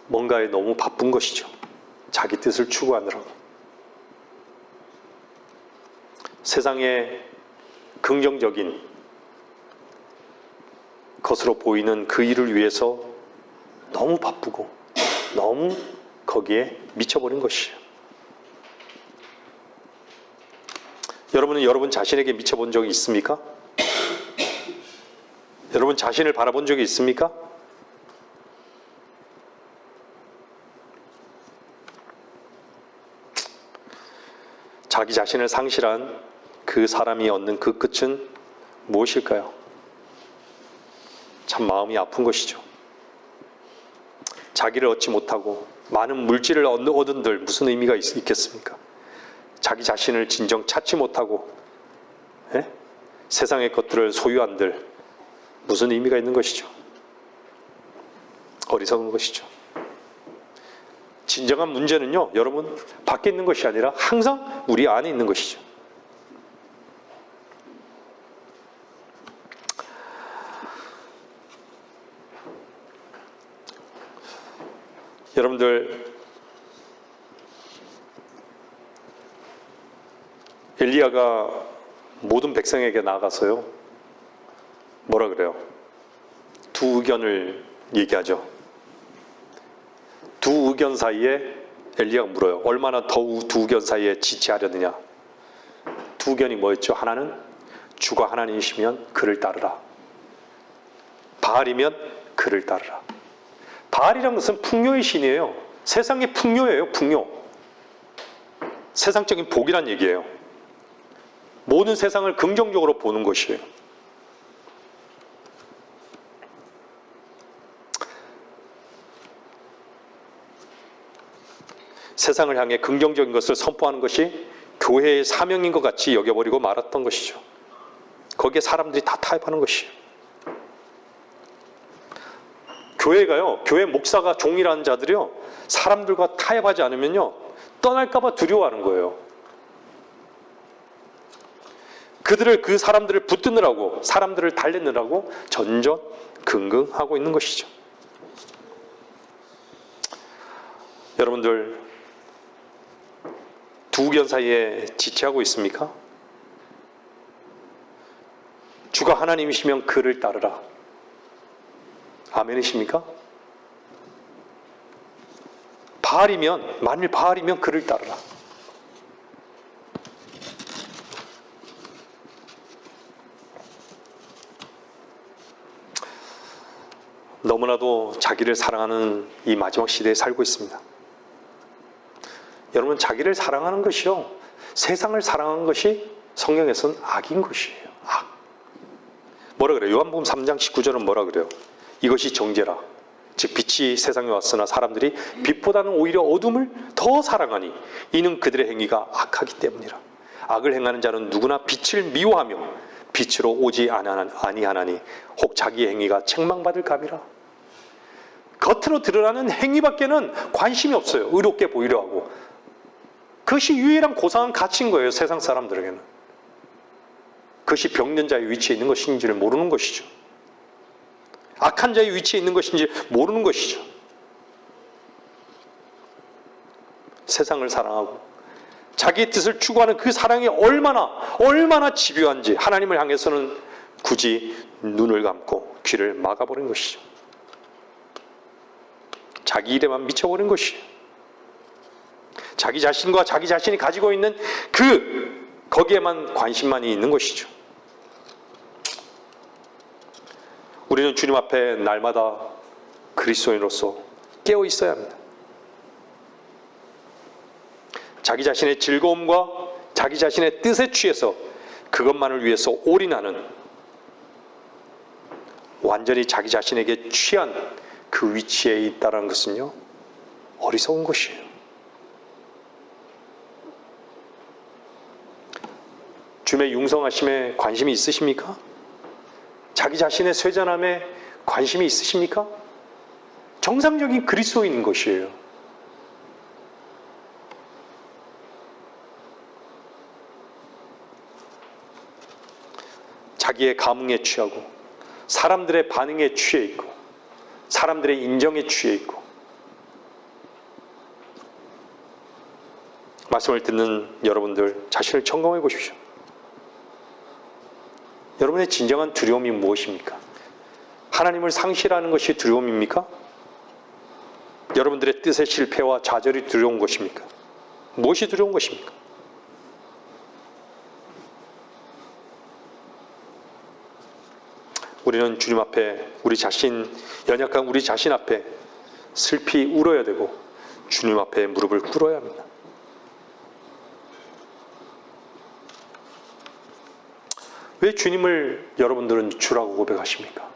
뭔가에 너무 바쁜 것이죠. 자기 뜻을 추구하느라고. 세상에 긍정적인 것으로 보이는 그 일을 위해서 너무 바쁘고 너무 거기에 미쳐버린 것이에요. 여러분은 여러분 자신에게 미쳐본 적이 있습니까? 여러분 자신을 바라본 적이 있습니까? 자기 자신을 상실한 그 사람이 얻는 그 끝은 무엇일까요? 참 마음이 아픈 것이죠. 자기를 얻지 못하고 많은 물질을 얻은들 무슨 의미가 있겠습니까? 자기 자신을 진정 찾지 못하고 세상의 것들을 소유한들 무슨 의미가 있는 것이죠? 어리석은 것이죠. 진정한 문제는요, 여러분, 밖에 있는 것이 아니라 항상 우리 안에 있는 것이죠. 여러분들, 엘리야가 모든 백성에게 나가서요, 뭐라 그래요? 두 의견을 얘기하죠. 두 의견 사이에 엘리야가 물어요. 얼마나 두 의견 사이에 지체하려느냐. 두 의견이 뭐였죠? 하나는 주가 하나님이시면 그를 따르라. 바알이면 그를 따르라. 바알이라는 것은 풍요의 신이에요. 세상의 풍요예요. 풍요. 세상적인 복이란 얘기예요. 모든 세상을 긍정적으로 보는 것이에요. 세상을 향해 긍정적인 것을 선포하는 것이 교회의 사명인 것 같이 여겨버리고 말았던 것이죠. 거기에 사람들이 다 타협하는 것이에요. 교회가요, 교회 목사가 종이라는 자들이요, 사람들과 타협하지 않으면요, 떠날까봐 두려워하는 거예요. 그 사람들을 붙드느라고, 사람들을 달래느라고 전전긍긍하고 있는 것이죠. 여러분들, 두 의견 사이에 지체하고 있습니까? 주가 하나님이시면 그를 따르라. 아멘이십니까? 만일 바알이면 그를 따르라. 너무나도 자기를 사랑하는 이 마지막 시대에 살고 있습니다. 여러분, 자기를 사랑하는 것이요, 세상을 사랑하는 것이 성경에서는 악인 것이에요. 악. 뭐라 그래요? 요한복음 3장 19절은 뭐라 그래요? 이것이 정죄라. 즉 빛이 세상에 왔으나 사람들이 빛보다는 오히려 어둠을 더 사랑하니 이는 그들의 행위가 악하기 때문이라. 악을 행하는 자는 누구나 빛을 미워하며 빛으로 오지 아니하나니 혹 자기의 행위가 책망받을 감이라. 겉으로 드러나는 행위밖에는 관심이 없어요. 의롭게 보이려 하고. 그것이 유일한 고상한 가치인 거예요. 세상 사람들에게는. 그것이 병든 자의 위치에 있는 것인지를 모르는 것이죠. 악한 자의 위치에 있는 것인지 모르는 것이죠. 세상을 사랑하고 자기의 뜻을 추구하는 그 사랑이 얼마나 집요한지 하나님을 향해서는 굳이 눈을 감고 귀를 막아버린 것이죠. 자기 일에만 미쳐버린 것이에요. 자기 자신과 자기 자신이 가지고 있는 거기에만 관심만이 있는 것이죠. 우리는 주님 앞에 날마다 그리스도인으로서 깨어 있어야 합니다. 자기 자신의 즐거움과 자기 자신의 뜻에 취해서 그것만을 위해서 올인하는, 완전히 자기 자신에게 취한 그 위치에 있다는 것은요, 어리석은 것이에요. 주님의 융성하심에 관심이 있으십니까? 자기 자신의 쇠잔함에 관심이 있으십니까? 정상적인 그리스도인인 것이에요. 자기의 감흥에 취하고 사람들의 반응에 취해 있고 사람들의 인정에 취해 있고 말씀을 듣는 여러분들 자신을 점검해 보십시오. 여러분의 진정한 두려움이 무엇입니까? 하나님을 상실하는 것이 두려움입니까? 여러분들의 뜻의 실패와 좌절이 두려운 것입니까? 무엇이 두려운 것입니까? 우리는 주님 앞에 연약한 우리 자신 앞에 슬피 울어야 되고 주님 앞에 무릎을 꿇어야 합니다. 왜 주님을 여러분들은 주라고 고백하십니까?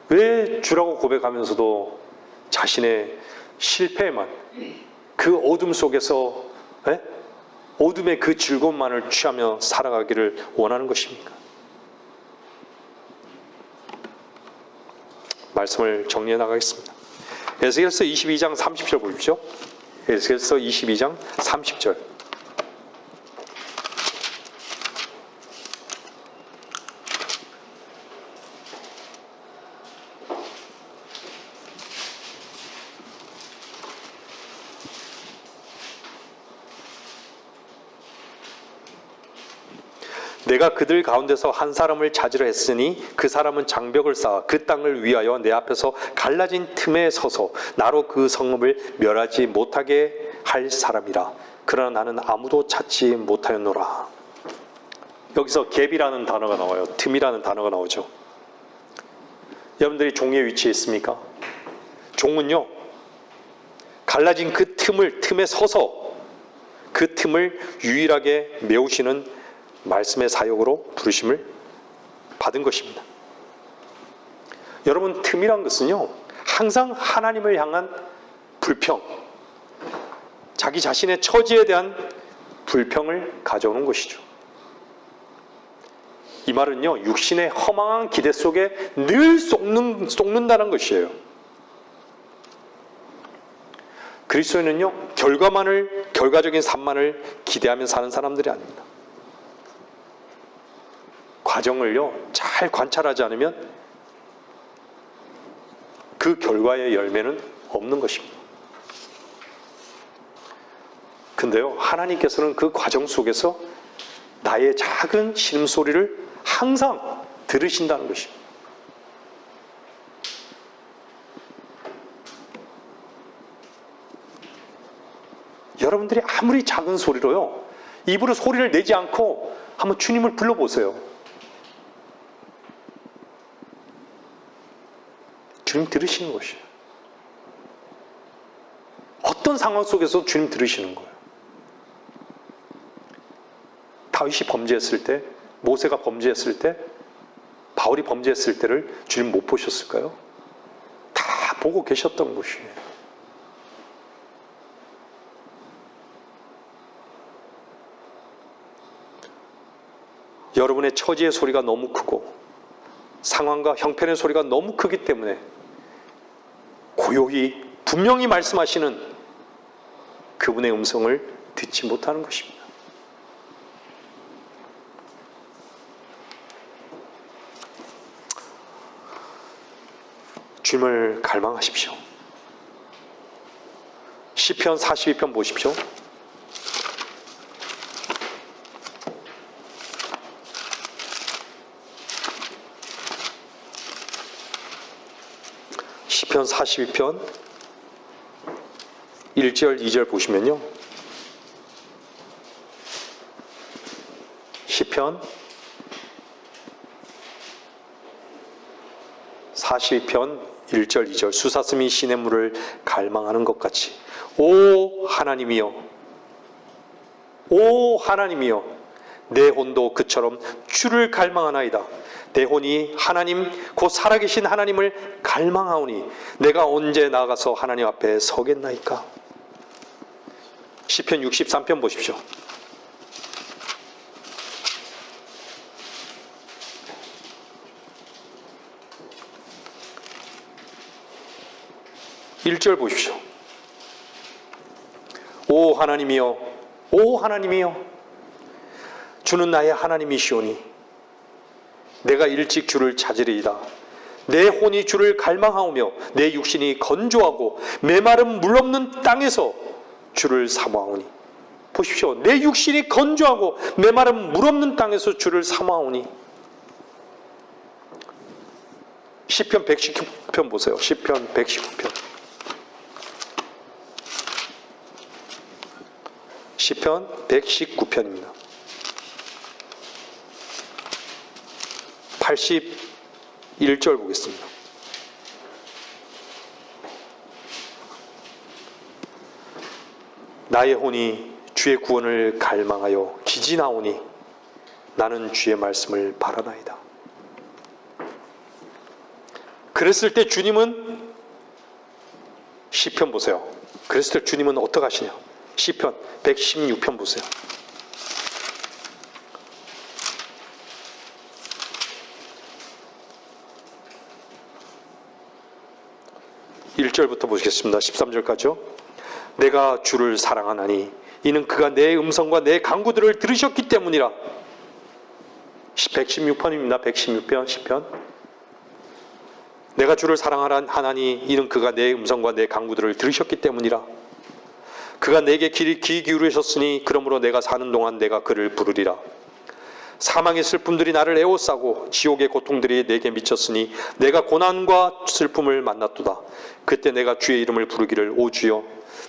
왜 주라고 고백하면서도 자신의 실패만, 그 어둠 속에서 어둠의 그 즐거움만을 취하며 살아가기를 원하는 것입니까? 말씀을 정리해 나가겠습니다. 에스겔서 22장 30절 보십시오. 에스겔서 22장 30절. 내가 그들 가운데서 한 사람을 찾으려 했으니 그 사람은 장벽을 쌓아 그 땅을 위하여 내 앞에서 갈라진 틈에 서서 나로 그 성읍을 멸하지 못하게 할 사람이라. 그러나 나는 아무도 찾지 못하였노라. 여기서 갭이라는 단어가 나와요. 틈이라는 단어가 나오죠. 여러분들이 종의 위치에 있습니까? 종은요, 갈라진 그 틈에 서서 그 틈을 유일하게 메우시는 말씀의 사역으로 부르심을 받은 것입니다. 여러분, 틈이란 것은요, 항상 하나님을 향한 불평, 자기 자신의 처지에 대한 불평을 가져오는 것이죠. 이 말은요, 육신의 허망한 기대 속에 늘 쏟는다는 것이에요. 그리스도인은요, 결과적인 삶만을 기대하며 사는 사람들이 아닙니다. 과정을요, 잘 관찰하지 않으면 그 결과의 열매는 없는 것입니다. 근데요, 하나님께서는 그 과정 속에서 나의 작은 신음소리를 항상 들으신다는 것입니다. 여러분들이 아무리 작은 소리로요, 입으로 소리를 내지 않고 한번 주님을 불러보세요. 주님 들으시는 것이에요. 어떤 상황 속에서 주님 들으시는 거예요. 다윗이 범죄했을 때, 모세가 범죄했을 때, 바울이 범죄했을 때를 주님 못 보셨을까요? 다 보고 계셨던 것이에요. 여러분의 처지의 소리가 너무 크고 상황과 형편의 소리가 너무 크기 때문에 고요히 분명히 말씀하시는 그분의 음성을 듣지 못하는 것입니다. 주님을 갈망하십시오. 시편 42편 보십시오. 시편 42편 1절 2절 보시면요, 시편 42편 1절 2절 수사스미 시냇물을 갈망하는 것 같이 오 하나님이여, 오 하나님이여, 내 혼도 그처럼 주를 갈망하나이다. 내 혼이 하나님 곧 살아계신 하나님을 갈망하오니 내가 언제 나가서 하나님 앞에 서겠나이까. 시편 63편 보십시오. (1절) 보십시오. 오 하나님이여, 오 하나님이여, 주는 나의 하나님이시오니 내가 일찍 주를 찾으리이다. 내 혼이 주를 갈망하오며 내 육신이 건조하고 메마른 물 없는 땅에서 주를 사모하오니. 보십시오. 내 육신이 건조하고 메마른 물 없는 땅에서 주를 사모하오니. 시편 119편 보세요. 시편 119편. 시편 119편입니다. 81절 보겠습니다. 나의 혼이 주의 구원을 갈망하여 기진하오니 나는 주의 말씀을 바라나이다. 그랬을 때 주님은, 시편 보세요. 그랬을 때 주님은 어떻게 하시냐? 시편 116편 보세요. 1절부터 보시겠습니다. 13절까지요. 내가 주를 사랑하나니 이는 그가 내 음성과 내 간구들을 들으셨기 때문이라. 116편입니다. 116편 시편. 내가 주를 사랑하나니 이는 그가 내 음성과 내 간구들을 들으셨기 때문이라. 그가 내게 귀 기울이셨으니 그러므로 내가 사는 동안 내가 그를 부르리라. 사망의 슬픔들이 나를 에워싸고 지옥의 고통들이 내게 미쳤으니 내가 고난과 슬픔을 만났도다. 그때 내가 주의 이름을 부르기를 오 주여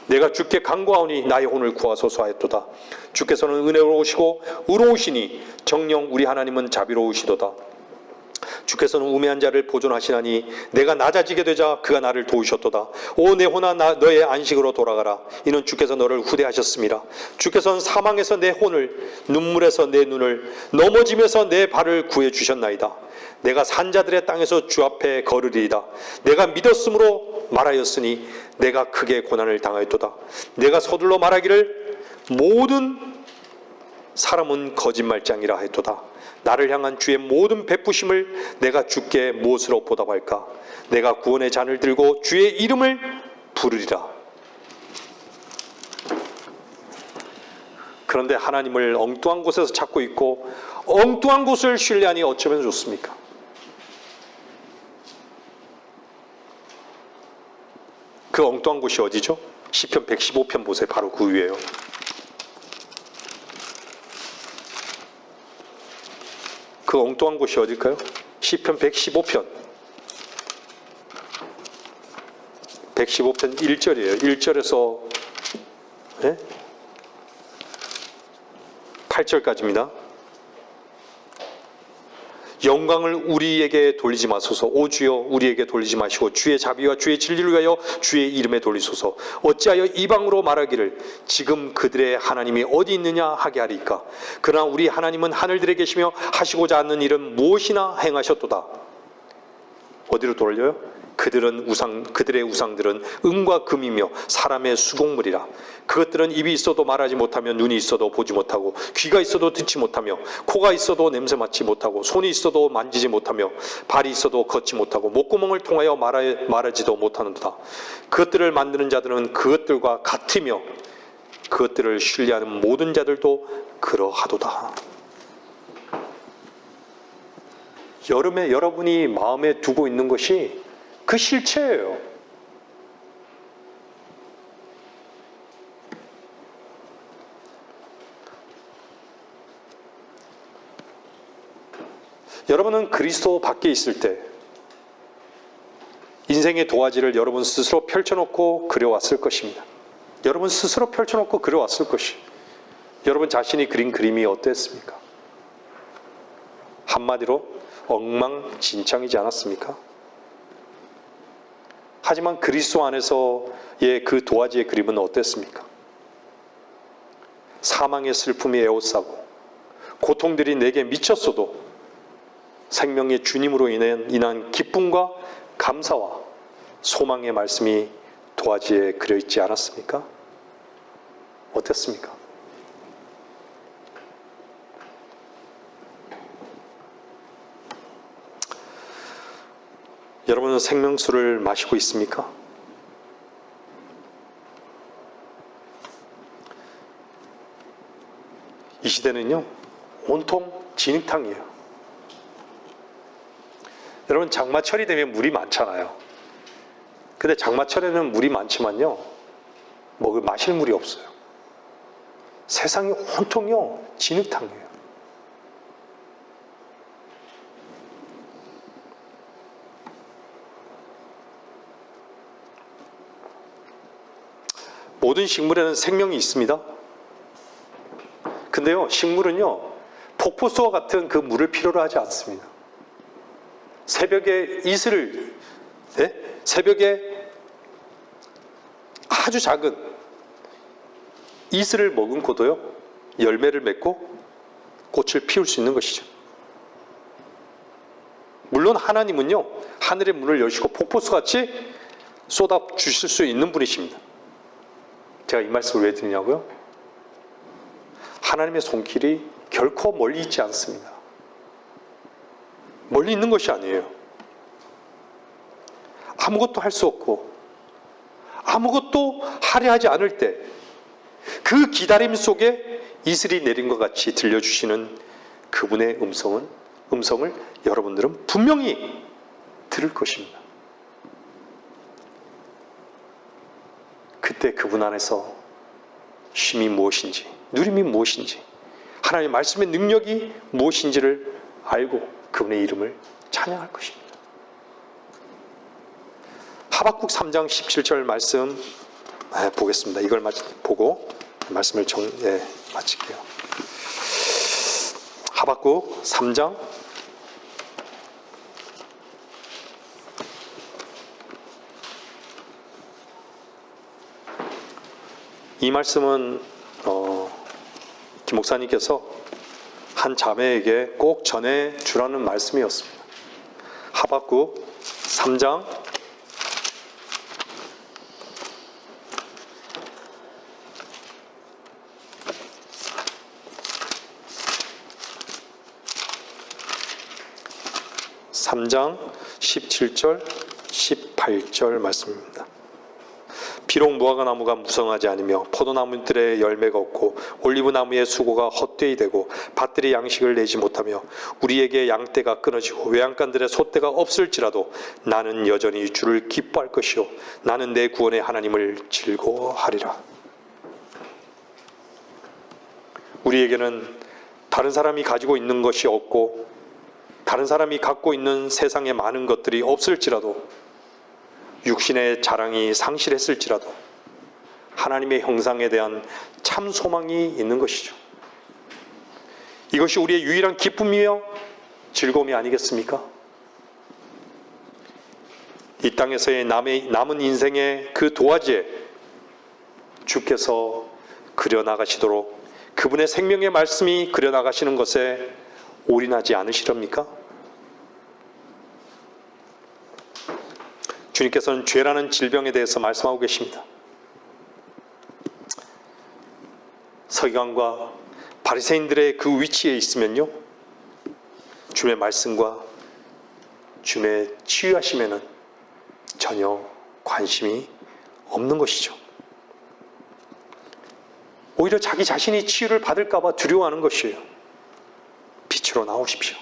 내가 주께 간구하오니 나의 혼을 구하소서 하였도다. 주께서는 은혜로우시고 의로우시니 정녕 우리 하나님은 자비로우시도다. 주께서는 우매한 자를 보존하시나니 내가 낮아지게 되자 그가 나를 도우셨도다. 오 내 혼아 너의 안식으로 돌아가라. 이는 주께서 너를 후대하셨음이라. 주께서는 사망에서 내 혼을, 눈물에서 내 눈을, 넘어짐에서 내 발을 구해주셨나이다. 내가 산자들의 땅에서 주 앞에 걸으리이다. 내가 믿었으므로 말하였으니 내가 크게 고난을 당하였도다. 내가 서둘러 말하기를 모든 사람은 거짓말장이라 했도다. 나를 향한 주의 모든 베푸심을 내가 주께 무엇으로 보답할까? 내가 구원의 잔을 들고 주의 이름을 부르리라. 그런데 하나님을 엉뚱한 곳에서 찾고 있고 엉뚱한 곳을 신뢰하니 어쩌면 좋습니까? 그 엉뚱한 곳이 어디죠? 시편 115편 보세요. 바로 그 위에요. 그 엉뚱한 곳이 어딜까요? 시편 115편 1절이에요. 1절에서 8절까지입니다. 영광을 우리에게 돌리지 마소서. 오 주여 우리에게 돌리지 마시고 주의 자비와 주의 진리를 위하여 주의 이름에 돌리소서. 어찌하여 이방으로 말하기를 지금 그들의 하나님이 어디 있느냐 하게 하리까? 그러나 우리 하나님은 하늘들에 계시며 하시고자 하는 일은 무엇이나 행하셨도다. 어디로 돌려요? 그들의 우상들은 은과 금이며 사람의 수공물이라. 그것들은 입이 있어도 말하지 못하며 눈이 있어도 보지 못하고 귀가 있어도 듣지 못하며 코가 있어도 냄새 맡지 못하고 손이 있어도 만지지 못하며 발이 있어도 걷지 못하고 목구멍을 통하여 말하지도 못하는도다. 그것들을 만드는 자들은 그것들과 같으며 그것들을 신뢰하는 모든 자들도 그러하도다. 여름에 여러분이 마음에 두고 있는 것이 그 실체예요. 여러분은 그리스도 밖에 있을 때 인생의 도화지를 여러분 스스로 펼쳐놓고 그려왔을 것입니다. 여러분 스스로 펼쳐놓고 그려왔을 것이. 여러분 자신이 그린 그림이 어땠습니까? 한마디로 엉망진창이지 않았습니까? 하지만 그리스도 안에서의 그 도화지의 그림은 어땠습니까? 사망의 슬픔이 에워싸고 고통들이 내게 미쳤어도 생명의 주님으로 인한 기쁨과 감사와 소망의 말씀이 도화지에 그려있지 않았습니까? 어땠습니까? 여러분은 생명수를 마시고 있습니까? 이 시대는요, 온통 진흙탕이에요. 여러분, 장마철이 되면 물이 많잖아요. 근데 장마철에는 물이 많지만요, 마실 물이 없어요. 세상이 온통요 진흙탕이에요. 모든 식물에는 생명이 있습니다. 근데요, 식물은요, 폭포수와 같은 그 물을 필요로 하지 않습니다. 새벽에 아주 작은 이슬을 머금고도요, 열매를 맺고 꽃을 피울 수 있는 것이죠. 물론 하나님은요, 하늘의 문을 여시고 폭포수같이 쏟아 주실 수 있는 분이십니다. 제가 이 말씀을 왜 드리냐고요? 하나님의 손길이 결코 멀리 있지 않습니다. 멀리 있는 것이 아니에요. 아무것도 할 수 없고 아무것도 하려 하지 않을 때 그 기다림 속에 이슬이 내린 것 같이 들려주시는 그분의 음성을 여러분들은 분명히 들을 것입니다. 그때 그분 안에서 쉼이 무엇인지, 누림이 무엇인지, 하나님의 말씀의 능력이 무엇인지를 알고 그분의 이름을 찬양할 것입니다. 하박국 3장 17절 말씀 보겠습니다. 이걸 보고 말씀을 마칠게요. 하박국 3장 이 말씀은 김 목사님께서 한 자매에게 꼭 전해 주라는 말씀이었습니다. 하박국 3장 17절 18절 말씀입니다. 비록 무화과 나무가 무성하지 않으며 포도나무들의 열매가 없고 올리브나무의 수고가 헛되이 되고 밭들이 양식을 내지 못하며 우리에게 양떼가 끊어지고 외양간들의 솥대가 없을지라도 나는 여전히 주를 기뻐할 것이요 나는 내 구원의 하나님을 즐거워하리라. 우리에게는 다른 사람이 가지고 있는 것이 없고 다른 사람이 갖고 있는 세상의 많은 것들이 없을지라도 육신의 자랑이 상실했을지라도 하나님의 형상에 대한 참 소망이 있는 것이죠. 이것이 우리의 유일한 기쁨이며 즐거움이 아니겠습니까? 이 땅에서의 남은 인생의 그 도화지에 주께서 그려나가시도록 그분의 생명의 말씀이 그려나가시는 것에 올인하지 않으시렵니까? 주님께서는 죄라는 질병에 대해서 말씀하고 계십니다. 서기관과 바리새인들의 그 위치에 있으면요, 주님의 말씀과 주님의 치유하심에는 전혀 관심이 없는 것이죠. 오히려 자기 자신이 치유를 받을까 봐 두려워하는 것이에요. 빛으로 나오십시오.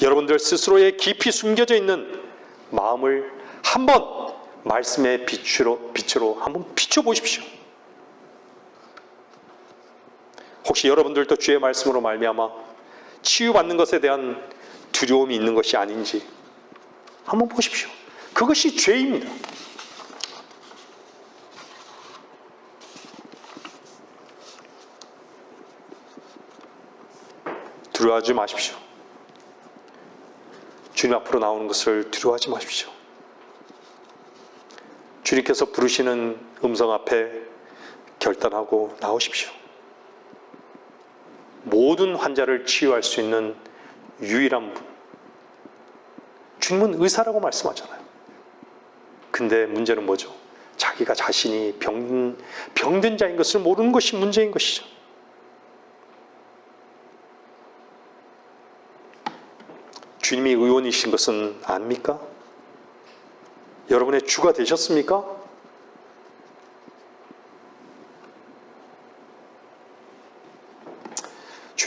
여러분들 스스로의 깊이 숨겨져 있는 마음을 한번 말씀의 빛으로 한번 비춰보십시오. 혹시 여러분들도 주의 말씀으로 말미암아 치유받는 것에 대한 두려움이 있는 것이 아닌지 한번 보십시오. 그것이 죄입니다. 두려워하지 마십시오. 주님 앞으로 나오는 것을 두려워하지 마십시오. 주님께서 부르시는 음성 앞에 결단하고 나오십시오. 모든 환자를 치유할 수 있는 유일한 분. 주님은 의사라고 말씀하잖아요. 근데 문제는 뭐죠? 자기가 자신이 병든 자인 것을 모르는 것이 문제인 것이죠. 주님이 의원이신 것은 압니까? 여러분의 주가 되셨습니까?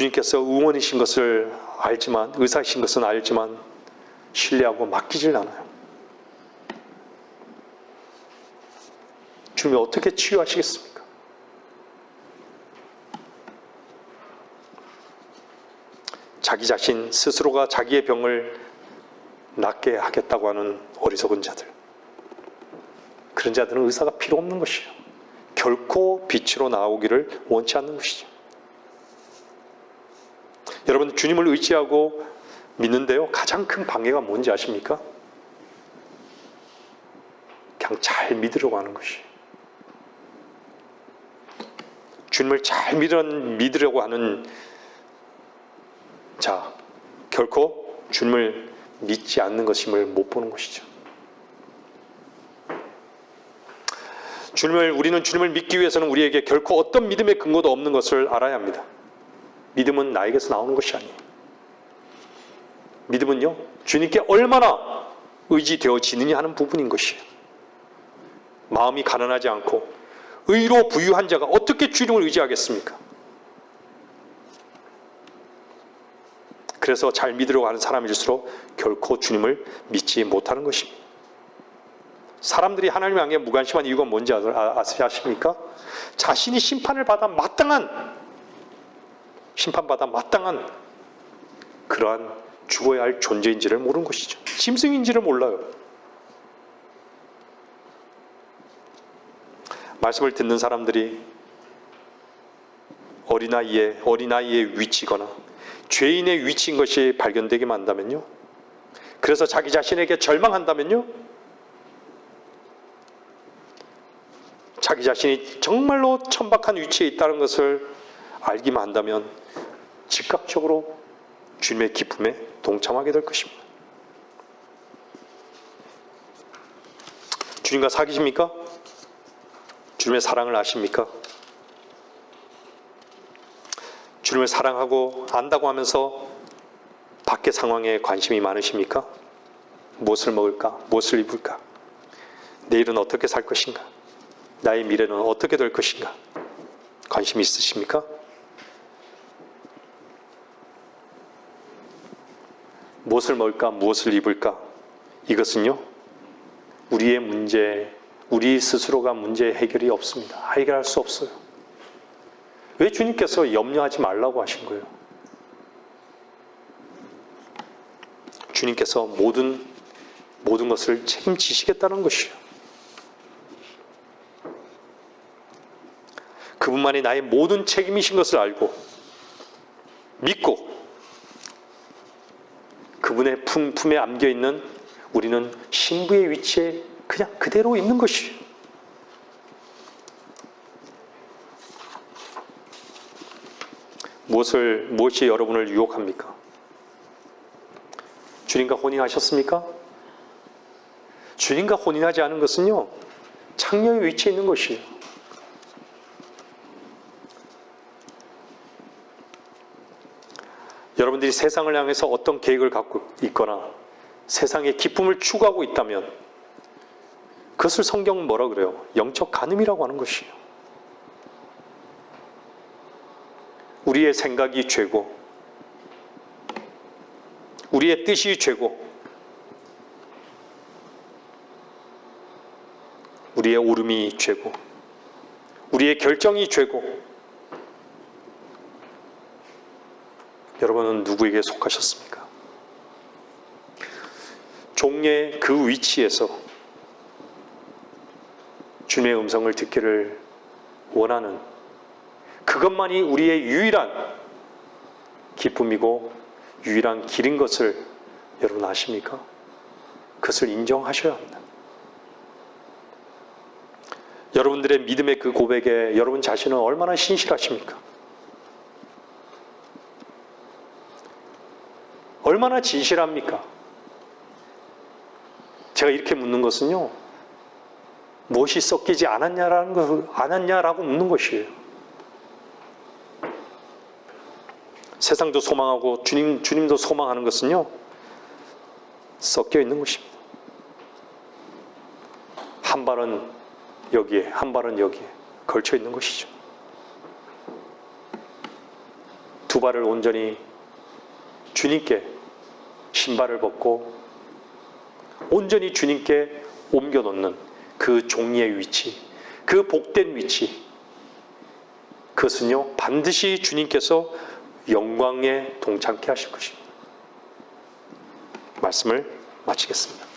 주님께서 의원이신 것을 알지만, 의사이신 것은 알지만 신뢰하고 맡기질 않아요. 주님이 어떻게 치유하시겠습니까? 자기 자신 스스로가 자기의 병을 낫게 하겠다고 하는 어리석은 자들, 그런 자들은 의사가 필요 없는 것이에요. 결코 빛으로 나오기를 원치 않는 것이죠. 여러분, 주님을 의지하고 믿는데요, 가장 큰 방해가 뭔지 아십니까? 그냥 잘 믿으려고 하는 것이에요. 주님을 잘 믿으려고 하는 자, 결코 주님을 믿지 않는 것임을 못 보는 것이죠. 우리는 주님을 믿기 위해서는 우리에게 결코 어떤 믿음의 근거도 없는 것을 알아야 합니다. 믿음은 나에게서 나오는 것이 아니에요. 믿음은요, 주님께 얼마나 의지되어지느냐 하는 부분인 것이에요. 마음이 가난하지 않고 의로 부유한 자가 어떻게 주님을 의지하겠습니까? 그래서 잘 믿으려고 하는 사람일수록 결코 주님을 믿지 못하는 것입니다. 사람들이 하나님을 향해 무관심한 이유가 뭔지 아십니까? 자신이 심판받아 마땅한 그러한 죽어야 할 존재인지를 모르는 것이죠. 짐승인지를 몰라요. 말씀을 듣는 사람들이 어린아이의 위치거나 죄인의 위치인 것이 발견되기만 한다면요, 그래서 자기 자신에게 절망한다면요, 자기 자신이 정말로 천박한 위치에 있다는 것을 알기만 한다면 즉각적으로 주님의 기쁨에 동참하게 될 것입니다. 주님과 사귀십니까? 주님의 사랑을 아십니까? 주님을 사랑하고 안다고 하면서 밖의 상황에 관심이 많으십니까? 무엇을 먹을까? 무엇을 입을까? 내일은 어떻게 살 것인가? 나의 미래는 어떻게 될 것인가? 관심이 있으십니까? 무엇을 먹을까? 무엇을 입을까? 이것은요, 우리의 문제, 우리 스스로가 문제 해결이 없습니다. 해결할 수 없어요. 왜 주님께서 염려하지 말라고 하신 거예요? 주님께서 모든 것을 책임지시겠다는 것이에요. 그분만이 나의 모든 책임이신 것을 알고 믿고 그분의 품에 안겨있는 우리는 신부의 위치에 그냥 그대로 있는 것이에요. 무엇이 여러분을 유혹합니까? 주님과 혼인하셨습니까? 주님과 혼인하지 않은 것은요, 창녀의 위치에 있는 것이에요. 여러분들이 세상을 향해서 어떤 계획을 갖고 있거나 세상의 기쁨을 추구하고 있다면 그것을 성경은 뭐라 그래요? 영적 간음이라고 하는 것이에요. 우리의 생각이 죄고 우리의 뜻이 죄고 우리의 오름이 죄고 우리의 결정이 죄고, 여러분은 누구에게 속하셨습니까? 종의 그 위치에서 주님의 음성을 듣기를 원하는 그것만이 우리의 유일한 기쁨이고 유일한 길인 것을 여러분 아십니까? 그것을 인정하셔야 합니다. 여러분들의 믿음의 그 고백에 여러분 자신은 얼마나 신실하십니까? 얼마나 진실합니까? 제가 이렇게 묻는 것은요, 무엇이 섞이지 않았냐라고 묻는 것이에요. 세상도 소망하고 주님도 소망하는 것은요, 섞여 있는 것입니다. 한 발은 여기에, 한 발은 여기에 걸쳐 있는 것이죠. 두 두 발을 온전히 주님께 신발을 벗고 온전히 주님께 옮겨놓는 그 종리의 위치, 그 복된 위치, 그것은요 반드시 주님께서 영광에 동참케 하실 것입니다. 말씀을 마치겠습니다.